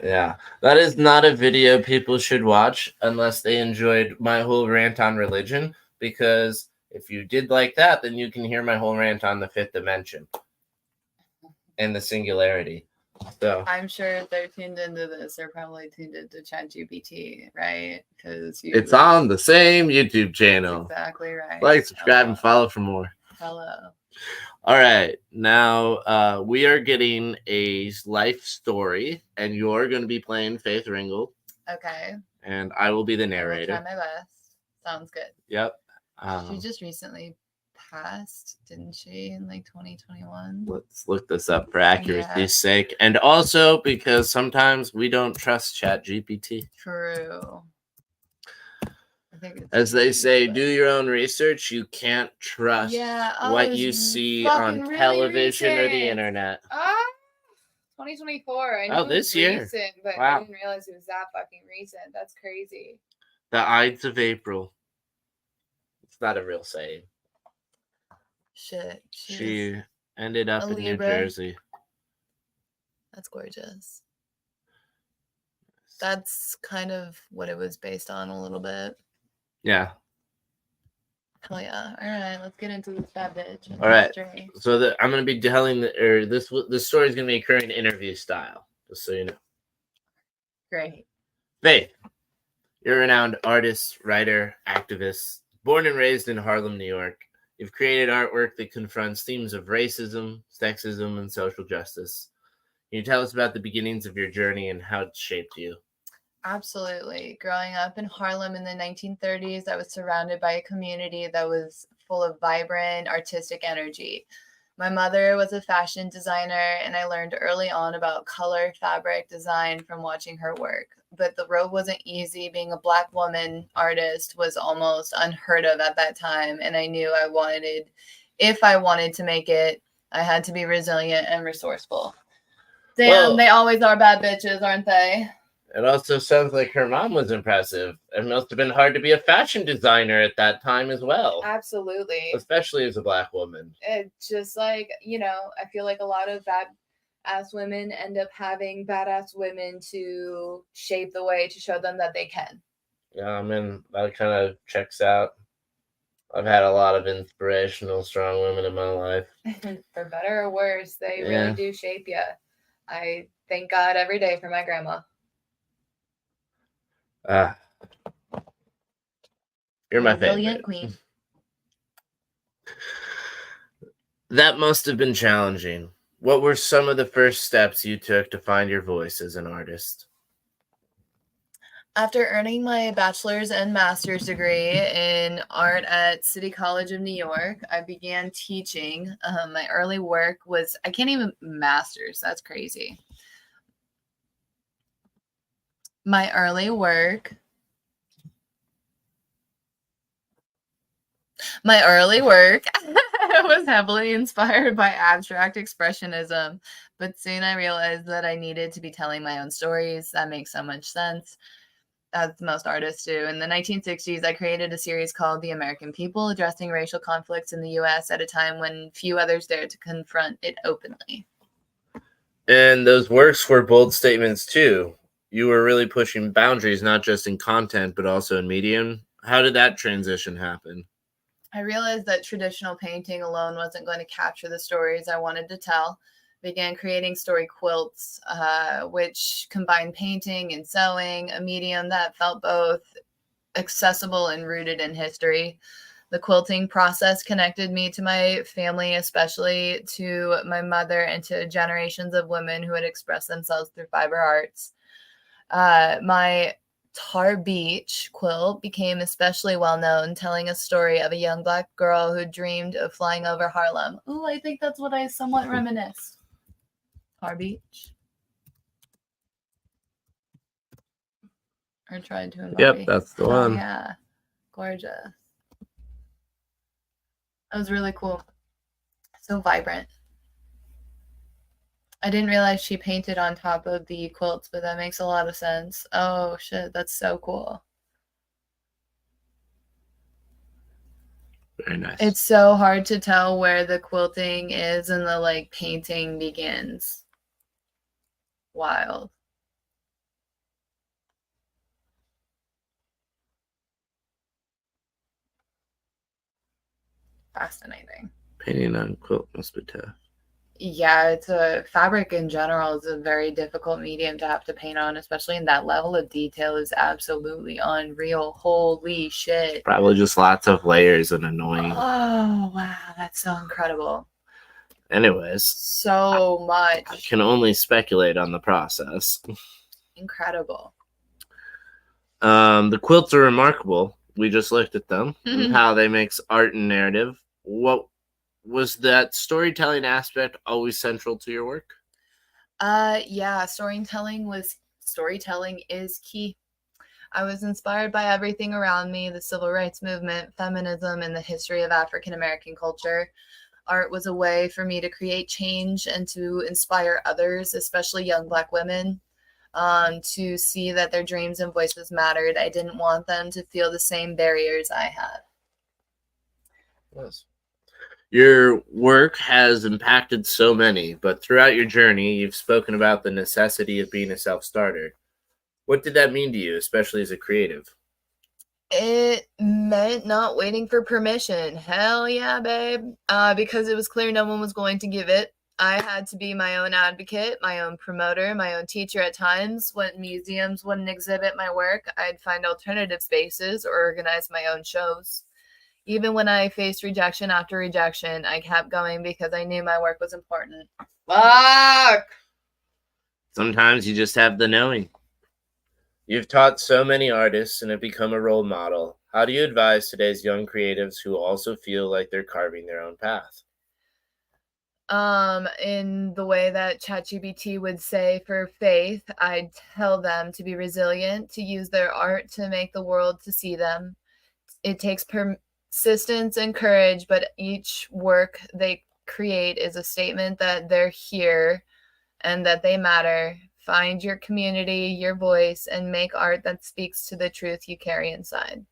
Yeah, that is not a video people should watch unless they enjoyed my whole rant on religion. Because if you did like that, then you can hear my whole rant on the fifth dimension and the singularity. So I'm sure if they're tuned into this, they're probably tuned into ChatGPT, right? Because it's on the same YouTube channel. That's exactly right. Like, subscribe, and follow for more. Hello. All right, now we are getting a life story, and you're going to be playing Faith Ringgold. Okay. And I will be the narrator. I'll try my best. Sounds good. Yep. She just recently passed, didn't she, in like 2021? Let's look this up for accuracy's sake. And also because sometimes we don't trust ChatGPT. True. think it's As they easy, say, but- do your own research. You can't trust what you see on television or the internet. 2024. I knew Oh, it this was year. recent, but Wow. I didn't realize it was that fucking recent. That's crazy. The Ides of April. It's not a real saying. Shit. She ended up in New Libra. Jersey. That's gorgeous. That's kind of what it was based on a little bit. Yeah. Hell yeah. All right, let's get into this bad bitch. All right. So I'm going to be telling this story is going to be occurring interview style, just so you know. Great. Faith, you're a renowned artist, writer, activist, born and raised in Harlem, New York. You've created artwork that confronts themes of racism, sexism, and social justice. Can you tell us about the beginnings of your journey and how it shaped you? Absolutely. Growing up in Harlem in the 1930s, I was surrounded by a community that was full of vibrant artistic energy. My mother was a fashion designer, and I learned early on about color, fabric design from watching her work. But the road wasn't easy. Being a Black woman artist was almost unheard of at that time, and I knew if I wanted to make it, I had to be resilient and resourceful. Damn, they always are bad bitches, aren't they? It also sounds like her mom was impressive. It must have been hard to be a fashion designer at that time as well. Absolutely. Especially as a Black woman. It's just like, I feel like a lot of badass women end up having badass women to shape the way to show them that they can. Yeah, I mean, that kind of checks out. I've had a lot of inspirational, strong women in my life. For better or worse, they really do shape you. I thank God every day for my grandma. You're my Resilient favorite. Queen. That must have been challenging. What were some of the first steps you took to find your voice as an artist? After earning my bachelor's and master's degree in art at City College of New York, I began teaching. My early work was, I can't even master's. That's crazy. My early work was heavily inspired by abstract expressionism, but soon I realized that I needed to be telling my own stories. That makes so much sense, as most artists do. In the 1960s, I created a series called The American People, addressing racial conflicts in the U.S. at a time when few others dared to confront it openly. And those works were bold statements too. You were really pushing boundaries, not just in content, but also in medium. How did that transition happen? I realized that traditional painting alone wasn't going to capture the stories I wanted to tell. Began creating story quilts, which combined painting and sewing, a medium that felt both accessible and rooted in history. The quilting process connected me to my family, especially to my mother and to generations of women who had expressed themselves through fiber arts. My Tar Beach quilt became especially well known, telling a story of a young Black girl who dreamed of flying over Harlem. Ooh, I think that's what I somewhat reminisce. Tar Beach. Or tried to embody. Yep, that's the one. Yeah, gorgeous. That was really cool. So vibrant. I didn't realize she painted on top of the quilts, but that makes a lot of sense. Oh shit, that's so cool. Very nice. It's so hard to tell where the quilting is and the painting begins. Wild. Fascinating. Painting on quilt must be tough. Yeah, it's a fabric in general is a very difficult medium to have to paint on, especially in that level of detail is absolutely unreal. Holy shit. Probably just lots of layers and annoying. Oh, wow. That's so incredible. Anyways. So much. I can only speculate on the process. Incredible. The quilts are remarkable. We just looked at them and how they mix art and narrative. What was that storytelling aspect always central to your work? Yeah, storytelling is key. I was inspired by everything around me, the civil rights movement, feminism, and the history of African American culture. Art was a way for me to create change and to inspire others, especially young Black women, to see that their dreams and voices mattered. I didn't want them to feel the same barriers I had. Yes. Your work has impacted so many, but throughout your journey, you've spoken about the necessity of being a self-starter. What did that mean to you, especially as a creative? It meant not waiting for permission. Hell yeah, babe. Because it was clear no one was going to give it. I had to be my own advocate, my own promoter, my own teacher at times. When museums wouldn't exhibit my work, I'd find alternative spaces or organize my own shows. Even when I faced rejection after rejection, I kept going because I knew my work was important. Fuck! Sometimes you just have the knowing. You've taught so many artists and have become a role model. How do you advise today's young creatives who also feel like they're carving their own path? In the way that ChatGPT would say for faith, I'd tell them to be resilient, to use their art to make the world to see them. It takes persistence and courage, but each work they create is a statement that they're here and that they matter. Find your community, your voice, and make art that speaks to the truth you carry inside.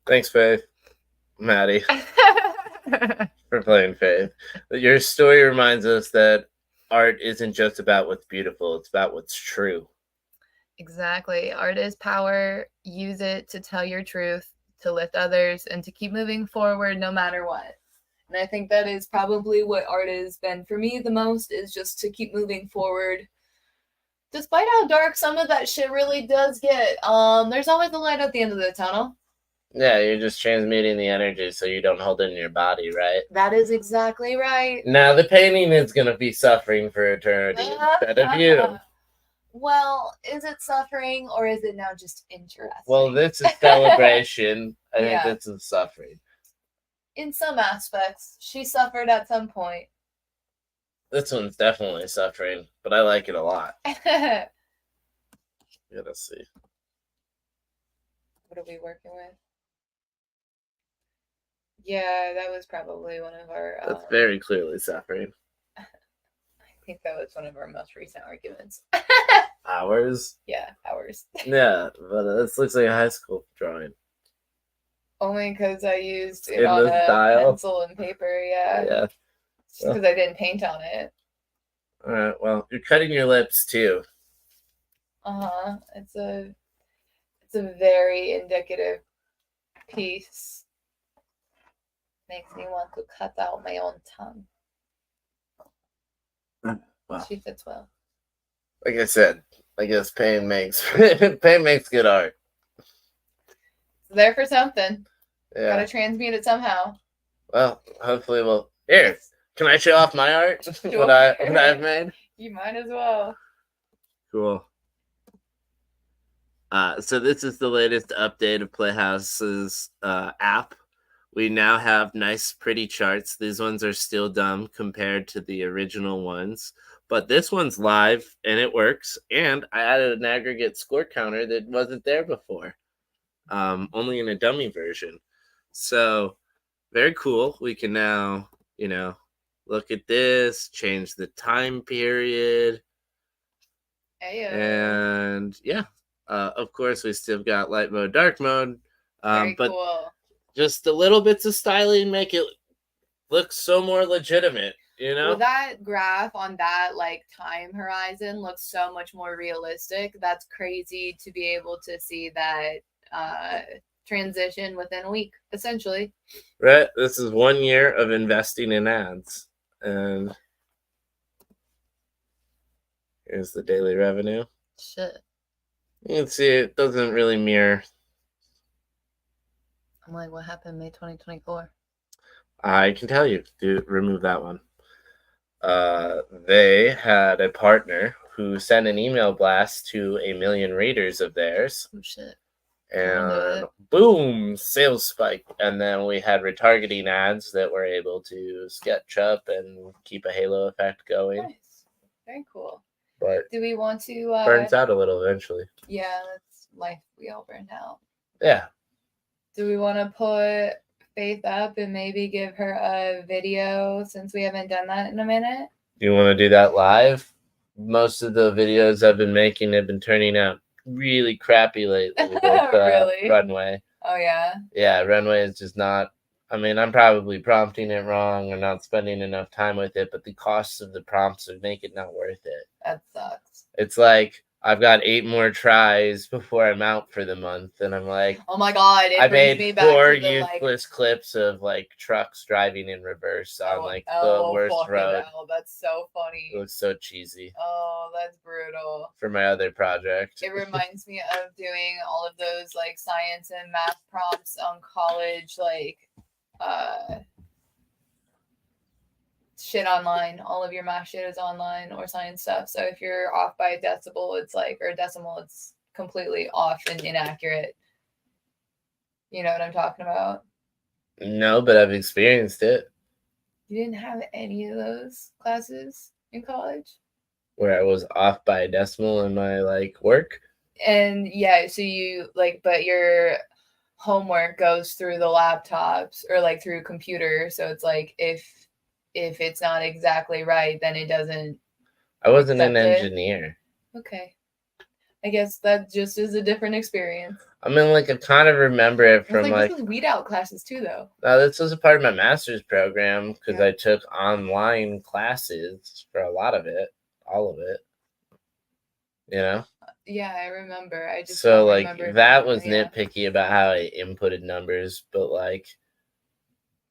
Thanks, Faith. Maddie, for playing Faith. Your story reminds us that art isn't just about what's beautiful, it's about what's true. Exactly. Art is power. Use it to tell your truth, to lift others, and to keep moving forward no matter what. And I think that is probably what art has been for me the most, is just to keep moving forward. Despite how dark some of that shit really does get, there's always a light at the end of the tunnel. Yeah, you're just transmuting the energy so you don't hold it in your body, right? That is exactly right. Now the painting is going to be suffering for eternity instead of you. Well, is it suffering or is it now just interesting? Well, this is celebration. I think this is suffering. In some aspects, she suffered at some point. This one's definitely suffering, but I like it a lot. Let's see. What are we working with? Yeah, that was probably one of our... That's very clearly suffering. I think that was one of our most recent arguments. Ours? Yeah, ours. Yeah, but this looks like a high school drawing. Only because I used it on a pencil and paper, yeah. Just because I didn't paint on it. All right, well, you're cutting your lips too. It's a very indicative piece. Makes me want to cut out my own tongue. Wow. She fits well. Like I said, I guess pain makes good art. It's there for something. Yeah. Gotta transmute it somehow. Well, hopefully we'll... Here, can I show off my art? Sure. what I've made? You might as well. Cool. So this is the latest update of Playhouse's app. We now have nice, pretty charts. These ones are still dumb compared to the original ones. But this one's live, and it works. And I added an aggregate score counter that wasn't there before. Only in a dummy version. So, very cool. We can now, look at this, change the time period. Ayo. And, yeah. Of course, we still got light mode, dark mode. Very but cool. Just the little bits of styling make it look so more legitimate, Well, that graph on that time horizon looks so much more realistic. That's crazy to be able to see that transition within a week, essentially. Right. This is 1 year of investing in ads, and here's the daily revenue. Shit. You can see it doesn't really mirror. I'm like, what happened May 2024? I can tell you. Remove that one. They had a partner who sent an email blast to 1 million readers of theirs. Oh, shit. And boom, sales spike. And then we had retargeting ads that were able to sketch up and keep a halo effect going. Nice. Very cool. But do we want to... burns out a little eventually. Yeah, life, we all burned out. Yeah. Do we want to put Faith up and maybe give her a video since we haven't done that in a minute? You want to do that live? Most of the videos I've been making have been turning out really crappy lately with Really? Runway. Oh, yeah? Yeah, Runway is just not... I mean, I'm probably prompting it wrong or not spending enough time with it, but the costs of the prompts would make it not worth it. That sucks. It's like I've got 8 more tries before I'm out for the month, and I'm like, oh my god, I made 4 useless clips of like trucks driving in reverse on the worst road. Hell, that's so funny. It was so cheesy. Oh, that's brutal. For my other project. It reminds me of doing all of those like science and math prompts on college, like shit online. All of your math shit is online or science stuff. So if you're off by a decibel, it's like, or a decimal, it's completely off and inaccurate. You know what I'm talking about? No, but I've experienced it. You didn't have any of those classes in college? Where I was off by a decimal in my like work? And yeah, so you like, but your homework goes through the laptops or like through computer. So it's like if it's not exactly right, then it doesn't. I wasn't an engineer. Okay. I guess that just is a different experience. I mean, like, I kind of remember it from like this was weed out classes too, though. No, this was a part of my master's program because I took online classes for a lot of it, all of it. You know? Yeah, I remember. I just so like that was nitpicky about how I inputted numbers, but like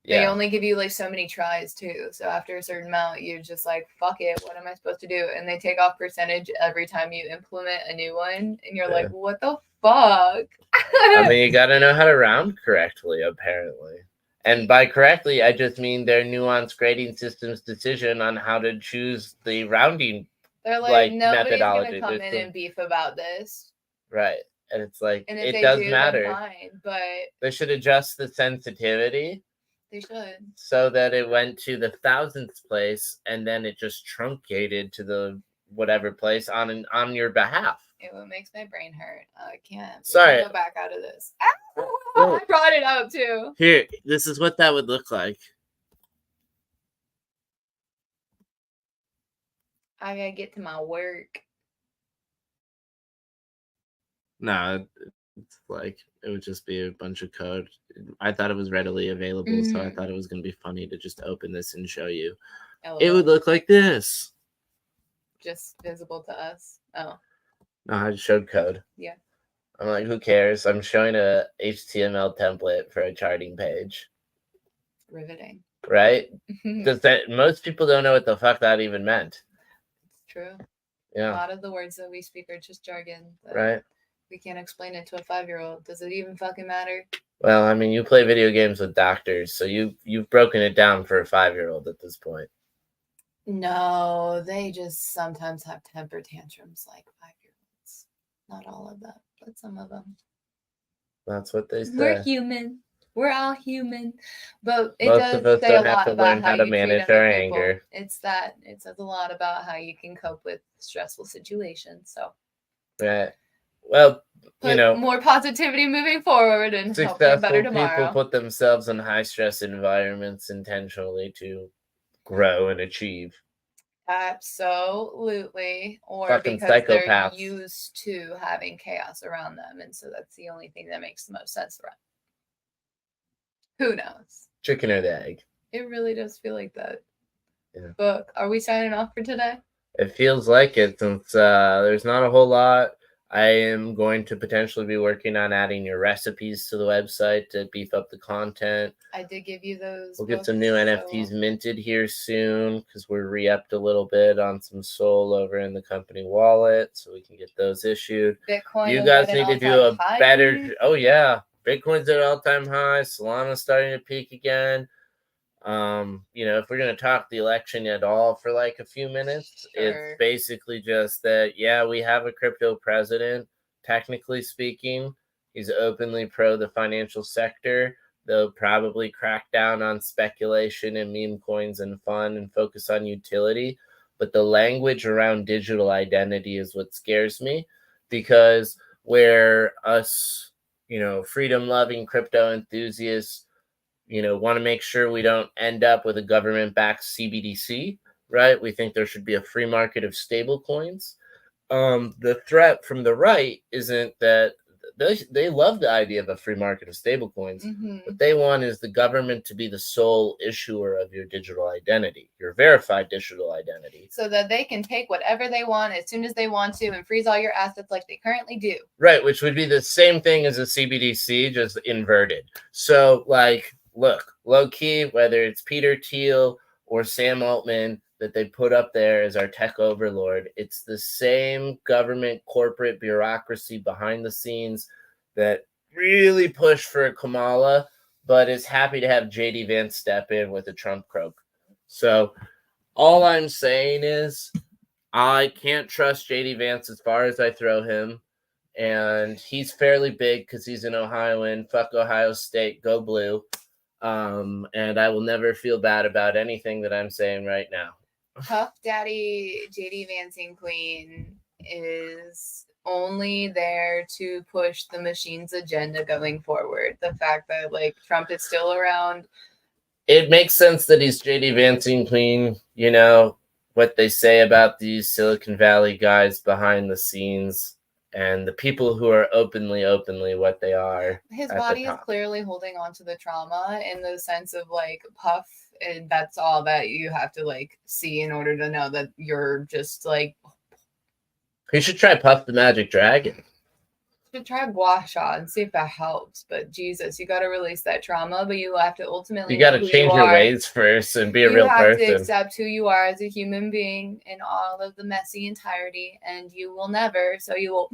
they only give you like so many tries too. So after a certain amount, you're just like, fuck it, what am I supposed to do? And they take off percentage every time you implement a new one, and you're like, what the fuck? I mean, you gotta know how to round correctly, apparently. And by correctly, I just mean their nuanced grading system's decision on how to choose the rounding. They're like nobody's gonna come in and beef about this. Right. And it's like, and it does matter. Fine, but they should adjust the sensitivity. They should. So that it went to the 1000th place and then it just truncated to the whatever place on your behalf. It makes my brain hurt. I can't. Sorry. Go back out of this. I brought it up too. Here, this is what that would look like. I gotta get to my work. No, it's like it would just be a bunch of code. I thought it was readily available, so I thought it was gonna be funny to just open this and show you. It would look like this. Just visible to us. Oh. No, I just showed code. Yeah. I'm like, who cares? I'm showing a HTML template for a charting page. Riveting. Right? Most people don't know what the fuck that even meant. It's true. Yeah. A lot of the words that we speak are just jargon. Right. We can't explain it to a 5-year-old. Does it even fucking matter? Well, I mean, you play video games with doctors, so you've broken it down for a 5-year-old at this point. No, they just sometimes have temper tantrums like 5-year-olds. Not all of them, but some of them. That's what they say. We're human. We're all human. But it does say a lot about how to manage our anger. It says a lot about how you can cope with stressful situations. So. Right. Well, more positivity moving forward and hopefully better tomorrow. People put themselves in high stress environments intentionally to grow and achieve. Absolutely. Or fucking because psychopaths. They're used to having chaos around them, and so that's the only thing that makes the most sense for them. Who knows? Chicken or the egg. It really does feel like that. Yeah. Book. Are we signing off for today? It feels like it, since there's not a whole lot. I am going to potentially be working on adding your recipes to the website to beef up the content. I did give you those. We'll get some new NFTs minted here soon because we're re-upped a little bit on some Sol over in the company wallet, so we can get those issued. Bitcoin. You guys need to do a better. Oh yeah, Bitcoin's at all-time high. Solana's starting to peak again. If we're going to talk the election at all for like a few minutes, It's basically just that, we have a crypto president. Technically speaking, he's openly pro the financial sector. They'll probably crack down on speculation and meme coins and fun and focus on utility. But the language around digital identity is what scares me, because where us, freedom loving crypto enthusiasts, want to make sure we don't end up with a government backed CBDC, right? We think there should be a free market of stable coins. The threat from the right isn't that they love the idea of a free market of stablecoins. What they want is the government to be the sole issuer of your digital identity, your verified digital identity. So that they can take whatever they want as soon as they want to and freeze all your assets like they currently do. Right, which would be the same thing as a CBDC, just inverted. So, look, low key, whether it's Peter Thiel or Sam Altman that they put up there as our tech overlord, it's the same government corporate bureaucracy behind the scenes that really push for Kamala, but is happy to have JD Vance step in with a Trump croak. So all I'm saying is I can't trust JD Vance as far as I throw him. And he's fairly big because he's an Ohioan. Fuck Ohio State, go blue. And I will never feel bad about anything that I'm saying right now. Puff Daddy JD Vancing Queen is only there to push the machine's agenda going forward. The fact that Trump is still around. It makes sense that he's JD Vancing Queen. What they say about these Silicon Valley guys behind the scenes and the people who are openly what they are. His body is clearly holding on to the trauma in the sense of Puff. And that's all that you have to see in order to know that you're just He should try Puff the Magic Dragon. You should try Gua Sha and see if that helps. But Jesus, you got to release that trauma, but you have to ultimately. You got to change your ways first and be a real person. You have to accept who you are as a human being in all of the messy entirety, and you will never. So you will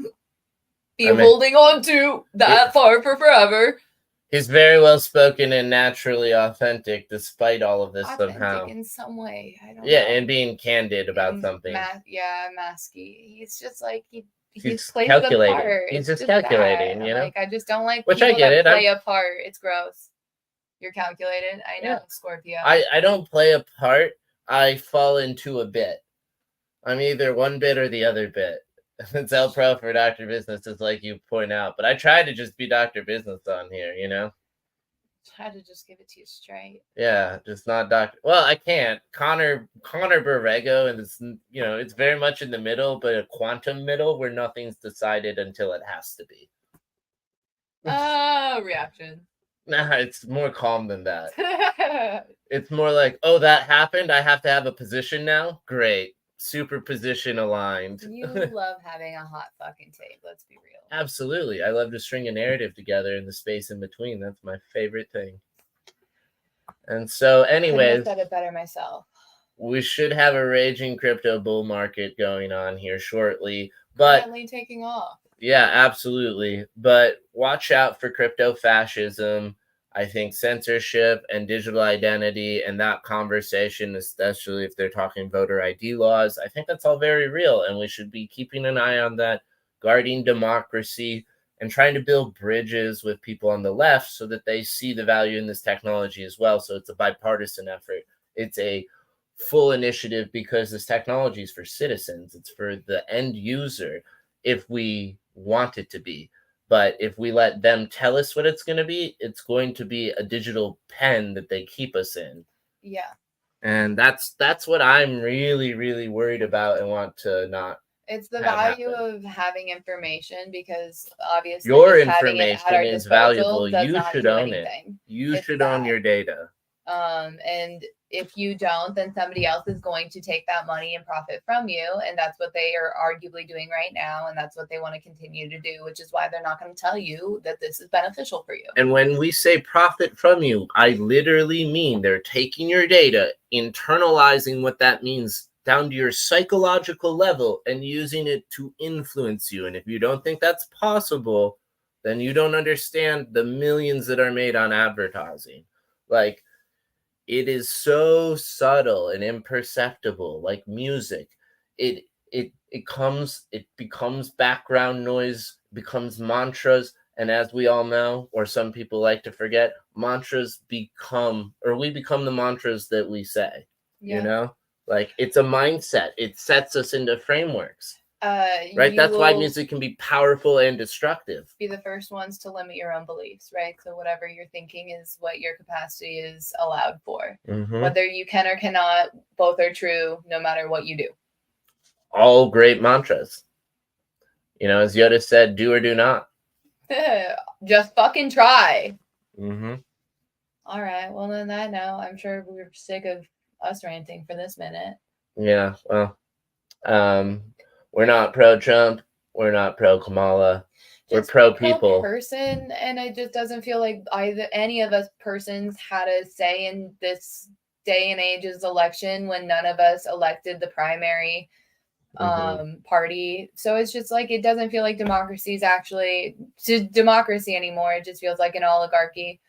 be holding on to that far for forever. He's very well spoken and naturally authentic, despite all of this somehow. In some way, I don't know. And being candid about something. Masky. He's just he's calculating. The part. He's just calculating, I just don't like which I get it. Play a part. It's gross. You're calculated. I know, Scorpio. I don't play a part. I fall into a bit. I'm either one bit or the other bit. It's El Pro for Dr. Business, is like you point out. But I try to just be Dr. Business on here, Try to just give it to you straight. Yeah, just not Dr. Well, I can't. Connor Borrego, and it's very much in the middle, but a quantum middle where nothing's decided until it has to be. Reaction. Nah, it's more calm than that. It's more like, oh, that happened. I have to have a position now. Great. Super position aligned. You love having a hot fucking take. Let's be real. Absolutely. I love to string a narrative together in the space in between. That's my favorite thing. And so, anyways, I said it better myself. We should have a raging crypto bull market going on here shortly. But finally taking off. Yeah, absolutely. But watch out for crypto fascism. I think censorship and digital identity and that conversation, especially if they're talking voter ID laws, I think that's all very real. And we should be keeping an eye on that, guarding democracy and trying to build bridges with people on the left so that they see the value in this technology as well. So it's a bipartisan effort. It's a full initiative because this technology is for citizens. It's for the end user if we want it to be. But if we let them tell us what it's going to be a digital pen that they keep us in. Yeah. And that's what I'm really, really worried about and want to not. It's the value of having information because obviously your information is valuable. You should own it. You should own your data. And if you don't, then somebody else is going to take that money and profit from you. And that's what they are arguably doing right now. And that's what they want to continue to do, which is why they're not going to tell you that this is beneficial for you. And when we say profit from you, I literally mean they're taking your data, internalizing what that means down to your psychological level and using it to influence you. And if you don't think that's possible, then you don't understand the millions that are made on advertising. Like, it is so subtle and imperceptible, like music. It becomes background noise, becomes mantras, and as we all know, or some people like to forget, mantras we become the mantras that we say. Yeah. Like, it's a mindset. It sets us into frameworks. Right? You That's why will music can be powerful and destructive. be the first ones to limit your own beliefs, right? So whatever you're thinking is what your capacity is allowed for. Mm-hmm. Whether you can or cannot, both are true no matter what you do. All great mantras. You know, as Yoda said, do or do not. Just fucking try. Mm-hmm. All right. Well, on that note, I'm sure we're sick of us ranting for this minute. Yeah. Well, we're not pro Trump. We're not pro Kamala. We're pro people. Person, and it just doesn't feel like either any of us persons had a say in this day and age's election when none of us elected the primary party. So it's just like it doesn't feel like democracy is actually democracy anymore. It just feels like an oligarchy.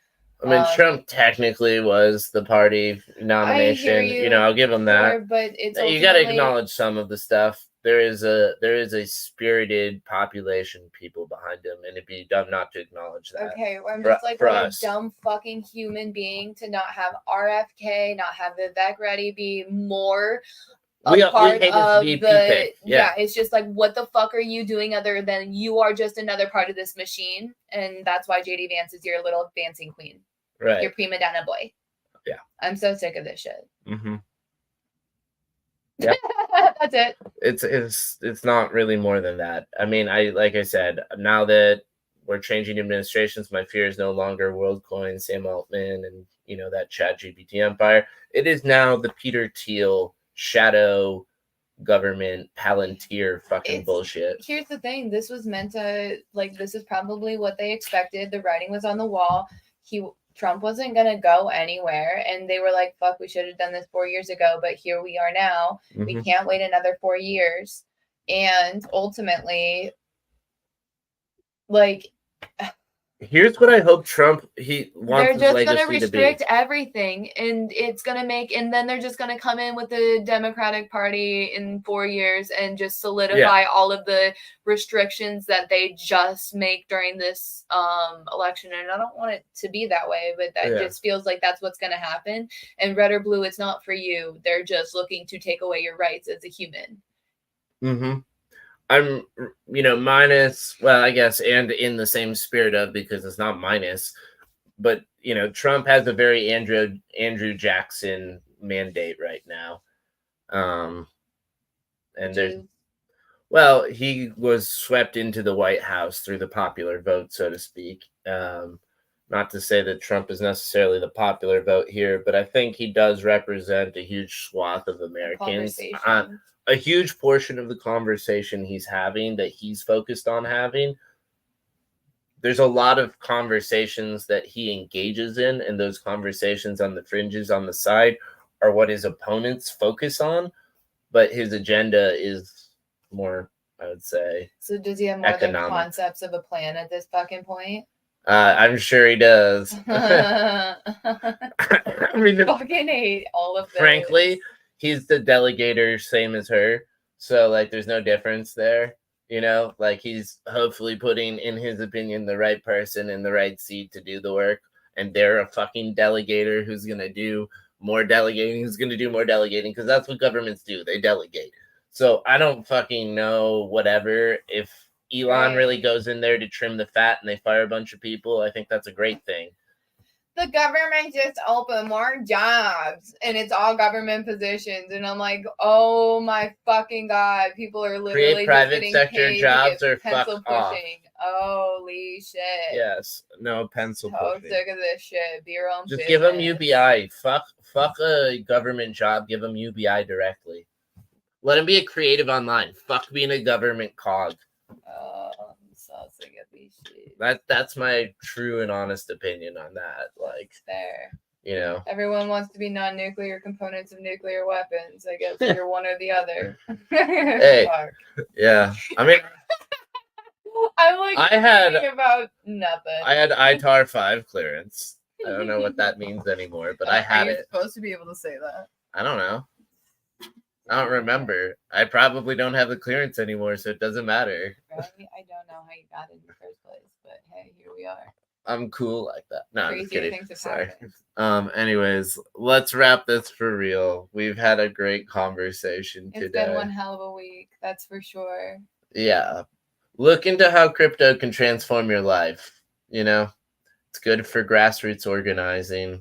I mean, Trump technically was the party nomination. I hear you, I'll give him that. But it's you got to acknowledge some of the stuff. There is a spirited population people behind him, and it'd be dumb not to acknowledge that. Okay, I'm just like what a dumb fucking human being to not have RFK, not have Vivek Reddy be more part of the yeah. It's just like, what the fuck are you doing other than you are just another part of this machine? And that's why JD Vance is your little dancing queen, right? Your prima donna boy. Yeah, I'm so sick of this shit. Mm-hmm. Yeah, that's it. It's not really more than that. I mean, like I said, now that we're changing administrations, my fear is no longer WorldCoin, Sam Altman, and that ChatGPT empire. It is now the Peter Thiel shadow government Palantir fucking bullshit. Here's the thing. This was meant to, this is probably what they expected. The writing was on the wall. Trump wasn't going to go anywhere. And they were like, fuck, we should have done this 4 years ago. But here we are now. Mm-hmm. We can't wait another 4 years. And ultimately, here's what I hope Trump wants. They're just going to restrict everything, and it's going to and then they're just going to come in with the Democratic Party in 4 years and just solidify all of the restrictions that they just make during this election. And I don't want it to be that way, but that just feels like that's what's going to happen. And red or blue, it's not for you. They're just looking to take away your rights as a human. Mm-hmm. I'm, minus, well, I guess, and in the same spirit of, because it's not minus, but, Trump has a very Andrew Jackson mandate right now. And he was swept into the White House through the popular vote, so to speak. Not to say that Trump is necessarily the popular vote here, but I think he does represent a huge swath of Americans. A huge portion of the conversation he's having that he's focused on having. There's a lot of conversations that he engages in, and those conversations on the fringes on the side are what his opponents focus on, but his agenda is more, I would say. So does he have more than concepts of a plan at this fucking point? I'm sure he does. I mean, fucking hate all of this. Frankly, he's the delegator, same as her. So, there's no difference there. He's hopefully putting, in his opinion, the right person in the right seat to do the work. And they're a fucking delegator who's going to do more delegating, because that's what governments do. They delegate. So, I don't fucking know whatever. If Elon really goes in there to trim the fat and they fire a bunch of people, I think that's a great thing. The government just opened more jobs, and it's all government positions, and I'm like, oh my fucking god, people are literally private sector jobs or pencil fuck pushing. Off. Holy shit! Yes, no pencil pushing. So sick of this shit. Be your own. Just give them UBI. Fuck a government job. Give them UBI directly. Let them be a creative online. Fuck being a government cog. Oh, I'm so sick of these shit. That's my true and honest opinion on that. Fair. Everyone wants to be non-nuclear components of nuclear weapons. I guess you're one or the other. Hey, yeah. I mean, I'm thinking about nothing. I had ITAR 5 clearance. I don't know what that means anymore, but I had it. You're supposed to be able to say that. I don't know. I don't remember. I probably don't have the clearance anymore, so it doesn't matter. Really? I don't know how you got it in the first place, but hey, here we are. I'm cool like that. No, I'm just Crazier kidding. things have Sorry. happened. Anyways, let's wrap this for real. We've had a great conversation It's today. been one hell of a week, that's for sure. Yeah. Look into how crypto can transform your life. You know, it's good for grassroots organizing.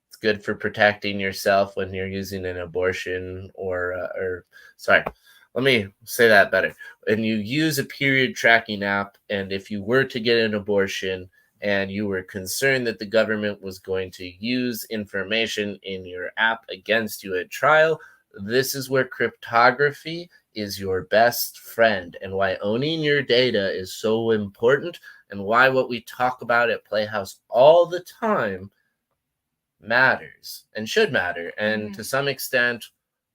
It's good for protecting yourself when you're using an abortion or sorry, let me say that better. When you use a period tracking app, and if you were to get an abortion and you were concerned that the government was going to use information in your app against you at trial, this is where cryptography is your best friend, and why owning your data is so important, and why what we talk about at Playhouse all the time matters and should matter. And to some extent,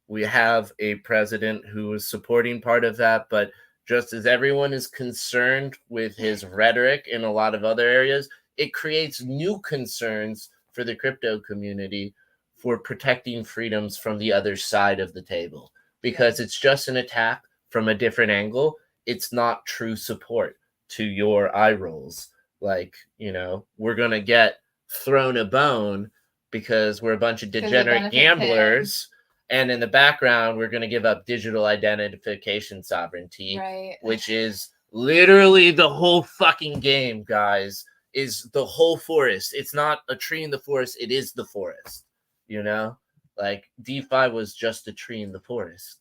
we have a president who is supporting part of that. But just as everyone is concerned with his rhetoric in a lot of other areas, it creates new concerns for the crypto community for protecting freedoms from the other side of the table, because it's just an attack from a different angle. It's not true support to your eye rolls. Like, we're going to get thrown a bone because we're a bunch of degenerate gamblers. And in the background, we're going to give up digital identification sovereignty, right, which is literally the whole fucking game, guys, is the whole forest. It's not a tree in the forest. It is the forest, Like DeFi was just a tree in the forest.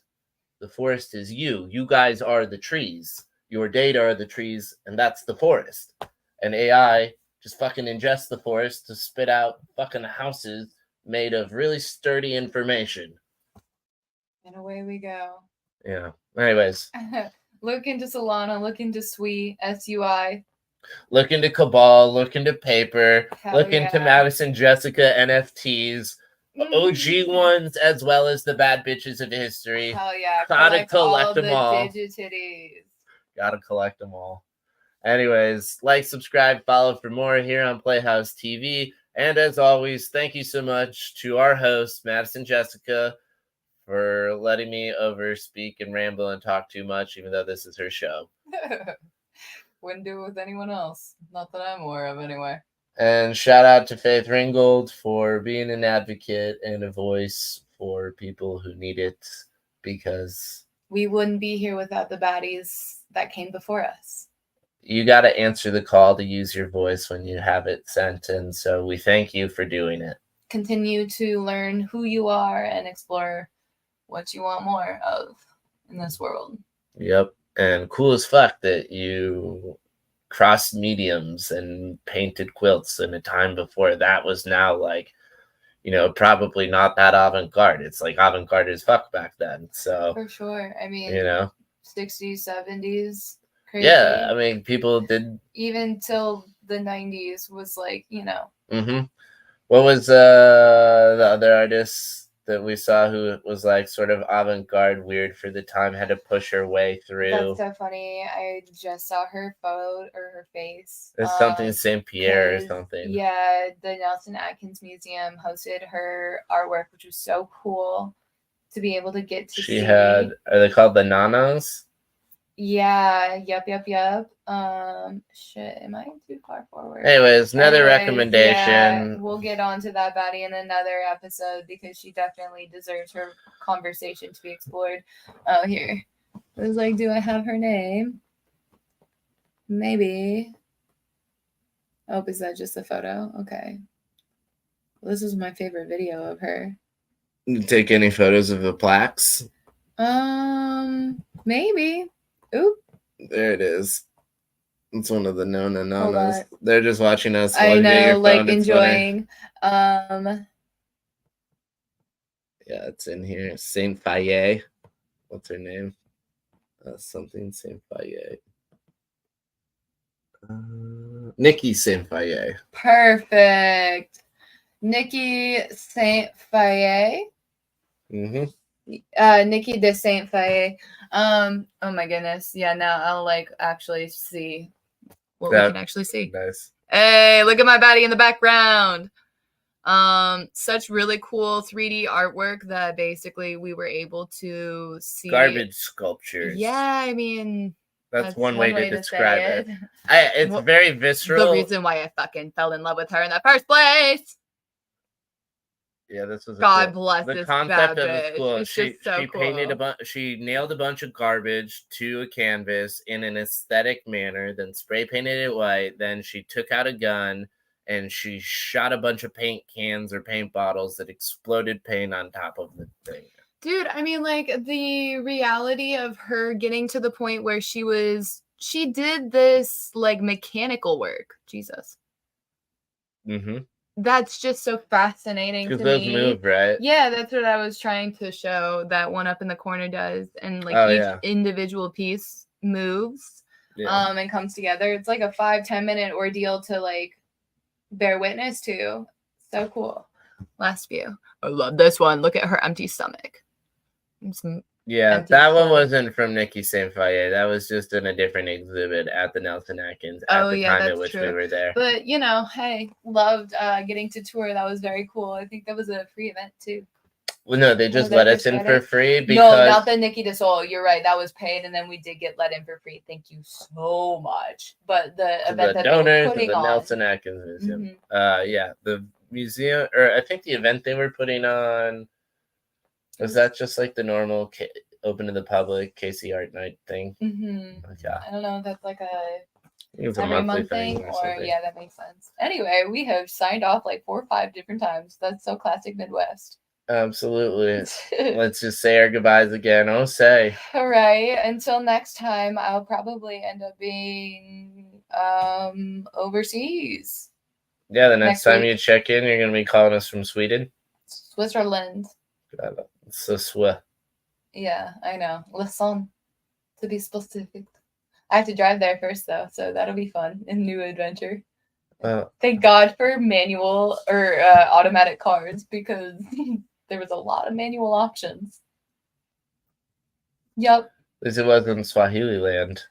The forest is you. You guys are the trees. Your data are the trees, and that's the forest. And AI just fucking ingests the forest to spit out fucking houses made of really sturdy information. And away we go. Yeah. Anyways. Look into Solana, look into Sui, SUI. Look into Cabal, look into Paper, Hell into Madison Jessica NFTs, OG ones as well as the bad bitches of history. Hell yeah. Gotta collect them all. Digititties. Gotta collect them all. Anyways, like, subscribe, follow for more here on Playhouse TV. And as always, thank you so much to our host, Madison Jessica, for letting me overspeak and ramble and talk too much, even though this is her show. Wouldn't do it with anyone else. Not that I'm aware of, anyway. And shout out to Faith Ringgold for being an advocate and a voice for people who need it, because we wouldn't be here without the baddies that came before us. You got to answer the call to use your voice when you have it sent. And so we thank you for doing it. Continue to learn who you are and explore what you want more of in this world. Yep. And cool as fuck that you crossed mediums and painted quilts in a time before that was now like, probably not that avant-garde. It's like avant-garde as fuck back then. So for sure. I mean, 60s, 70s. Crazy. Yeah, I mean, people did even till the 90s was like, Mm-hmm. What was the other artist that we saw who was like sort of avant-garde, weird for the time, had to push her way through? That's so funny. I just saw her photo or her face. It's something St. Pierre or something. Yeah, the Nelson Atkins Museum hosted her artwork, which was so cool to be able to get to see. Are they called the Nanos? Yeah, yep. Shit, am I too far forward? Anyways, another recommendation. Yeah, we'll get on to that baddie in another episode because she definitely deserves her conversation to be explored. Oh, here. It was like, do I have her name? Maybe. Oh, is that just a photo? Okay. Well, this is my favorite video of her. You take any photos of the plaques? Maybe. Oop. There it is. It's one of the Nanas. They're just watching us. I know, like enjoying. Yeah, it's in here. Saint Faye. What's her name? Something Saint Faye. Nikki Saint Faye. Perfect. Nikki Saint Faye. Nikki de Saint Faye. Oh my goodness. Yeah, now I'll like actually see what we can actually see. Nice. Hey, look at my baddie in the background. Such really cool 3D artwork that basically we were able to see. Garbage sculptures. Yeah, I mean, That's one way to describe it. It's Well, very visceral. The reason why I fucking fell in love with her in the first place. Yeah, this was God bless the this concept of bitch. the school. It's She just so she painted cool. she nailed a bunch of garbage to a canvas in an aesthetic manner, then spray painted it white. Then she took out a gun and she shot a bunch of paint cans or paint bottles that exploded paint on top of the thing. Dude, I mean, like, the reality of her getting to the point where she did this, like, mechanical work. Jesus. Mm-hmm. That's just so fascinating to Because those me. move, right? Yeah, that's what I was trying to show. That one up in the corner does, and like each individual piece moves, and comes together. It's like a 5-10 minute ordeal to like bear witness to. So cool. Last view. I love this one. Look at her empty stomach. Yeah, that one wasn't from Nikki St. Faye. That was just in a different exhibit at the Nelson Atkins at the time at which we were there. But, you know, hey, loved getting to tour. That was very cool. I think that was a free event, too. Well, no, they just let us in for free. Because... No, not the Nikki DeSoul. You're right. That was paid, and then we did get let in for free. Thank you so much. But the event that they were putting on. Nelson Atkins Museum. Mm-hmm. Yeah, the museum, or I think the event they were putting on... Was that just like the normal open to the public Casey Art Night thing? Mm-hmm. Yeah. I don't know. That's like it's a monthly thing or yeah, that makes sense. Anyway, we have signed off like 4 or 5 different times. That's so classic Midwest. Absolutely. Let's just say our goodbyes again. Oh, say. All right. Until next time, I'll probably end up being overseas. Yeah, the next time you check in, you're gonna be calling us from Sweden. Switzerland. So swear. Yeah, I know. Listen, to be specific. I have to drive there first though, so that'll be fun. A new adventure. Thank God for manual or automatic cars because there was a lot of manual options. Yep. At least it wasn't Swahili land.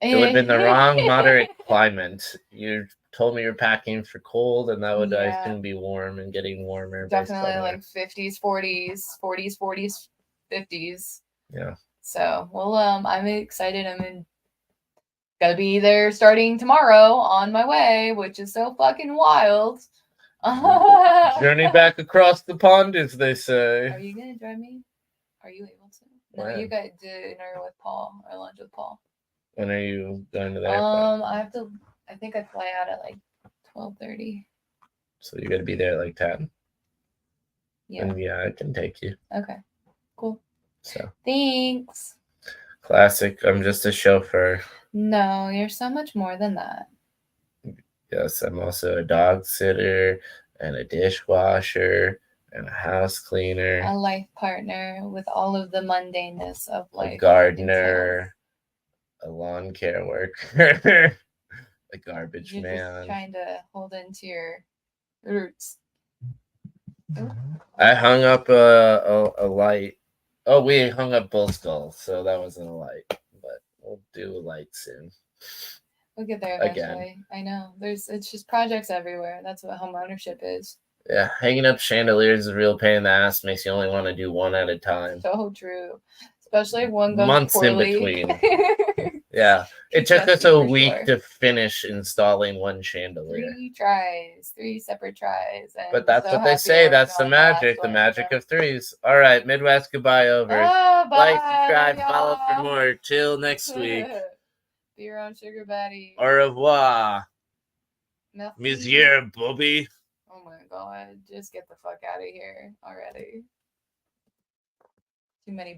It would have been the wrong moderate climate. You told me you're packing for cold, and that would I assume be warm and getting warmer. Definitely like 50s, 40s, 50s. Yeah. So, well, I'm excited. I'm gonna be there starting tomorrow on my way, which is so fucking wild. Journey back across the pond, as they say. Are you gonna drive me? Are you able to? No, you got dinner with Paul or lunch with Paul. When are you going to there? I think I fly out at like 12:30. So you got to be there at like 10. Yeah. And yeah, I can take you. Okay. Cool. So. Thanks. Classic. I'm just a chauffeur. No, you're so much more than that. Yes, I'm also a dog sitter and a dishwasher and a house cleaner. A life partner with all of the mundaneness of life. A gardener. A lawn care worker. A garbage man. You're just trying to hold into your roots. I hung up a light. Oh, we hung up bull skulls, so that wasn't a light. But we'll do a light soon. We'll get there eventually. Again. I know. It's just projects everywhere. That's what home ownership is. Yeah, hanging up chandeliers is a real pain in the ass. Makes you only want to do one at a time. So true. Especially if one goes months poorly. In between. Yeah. It took us a week to finish installing one chandelier. 3 separate tries. But that's what they say. That's the magic. The magic of 3s. All right. Midwest goodbye over. Bye, like, subscribe, follow for more. Till next week. Be your own sugar baddie. Au revoir. Merci. Monsieur Bobby. Oh my God. Just get the fuck out of here already. Too many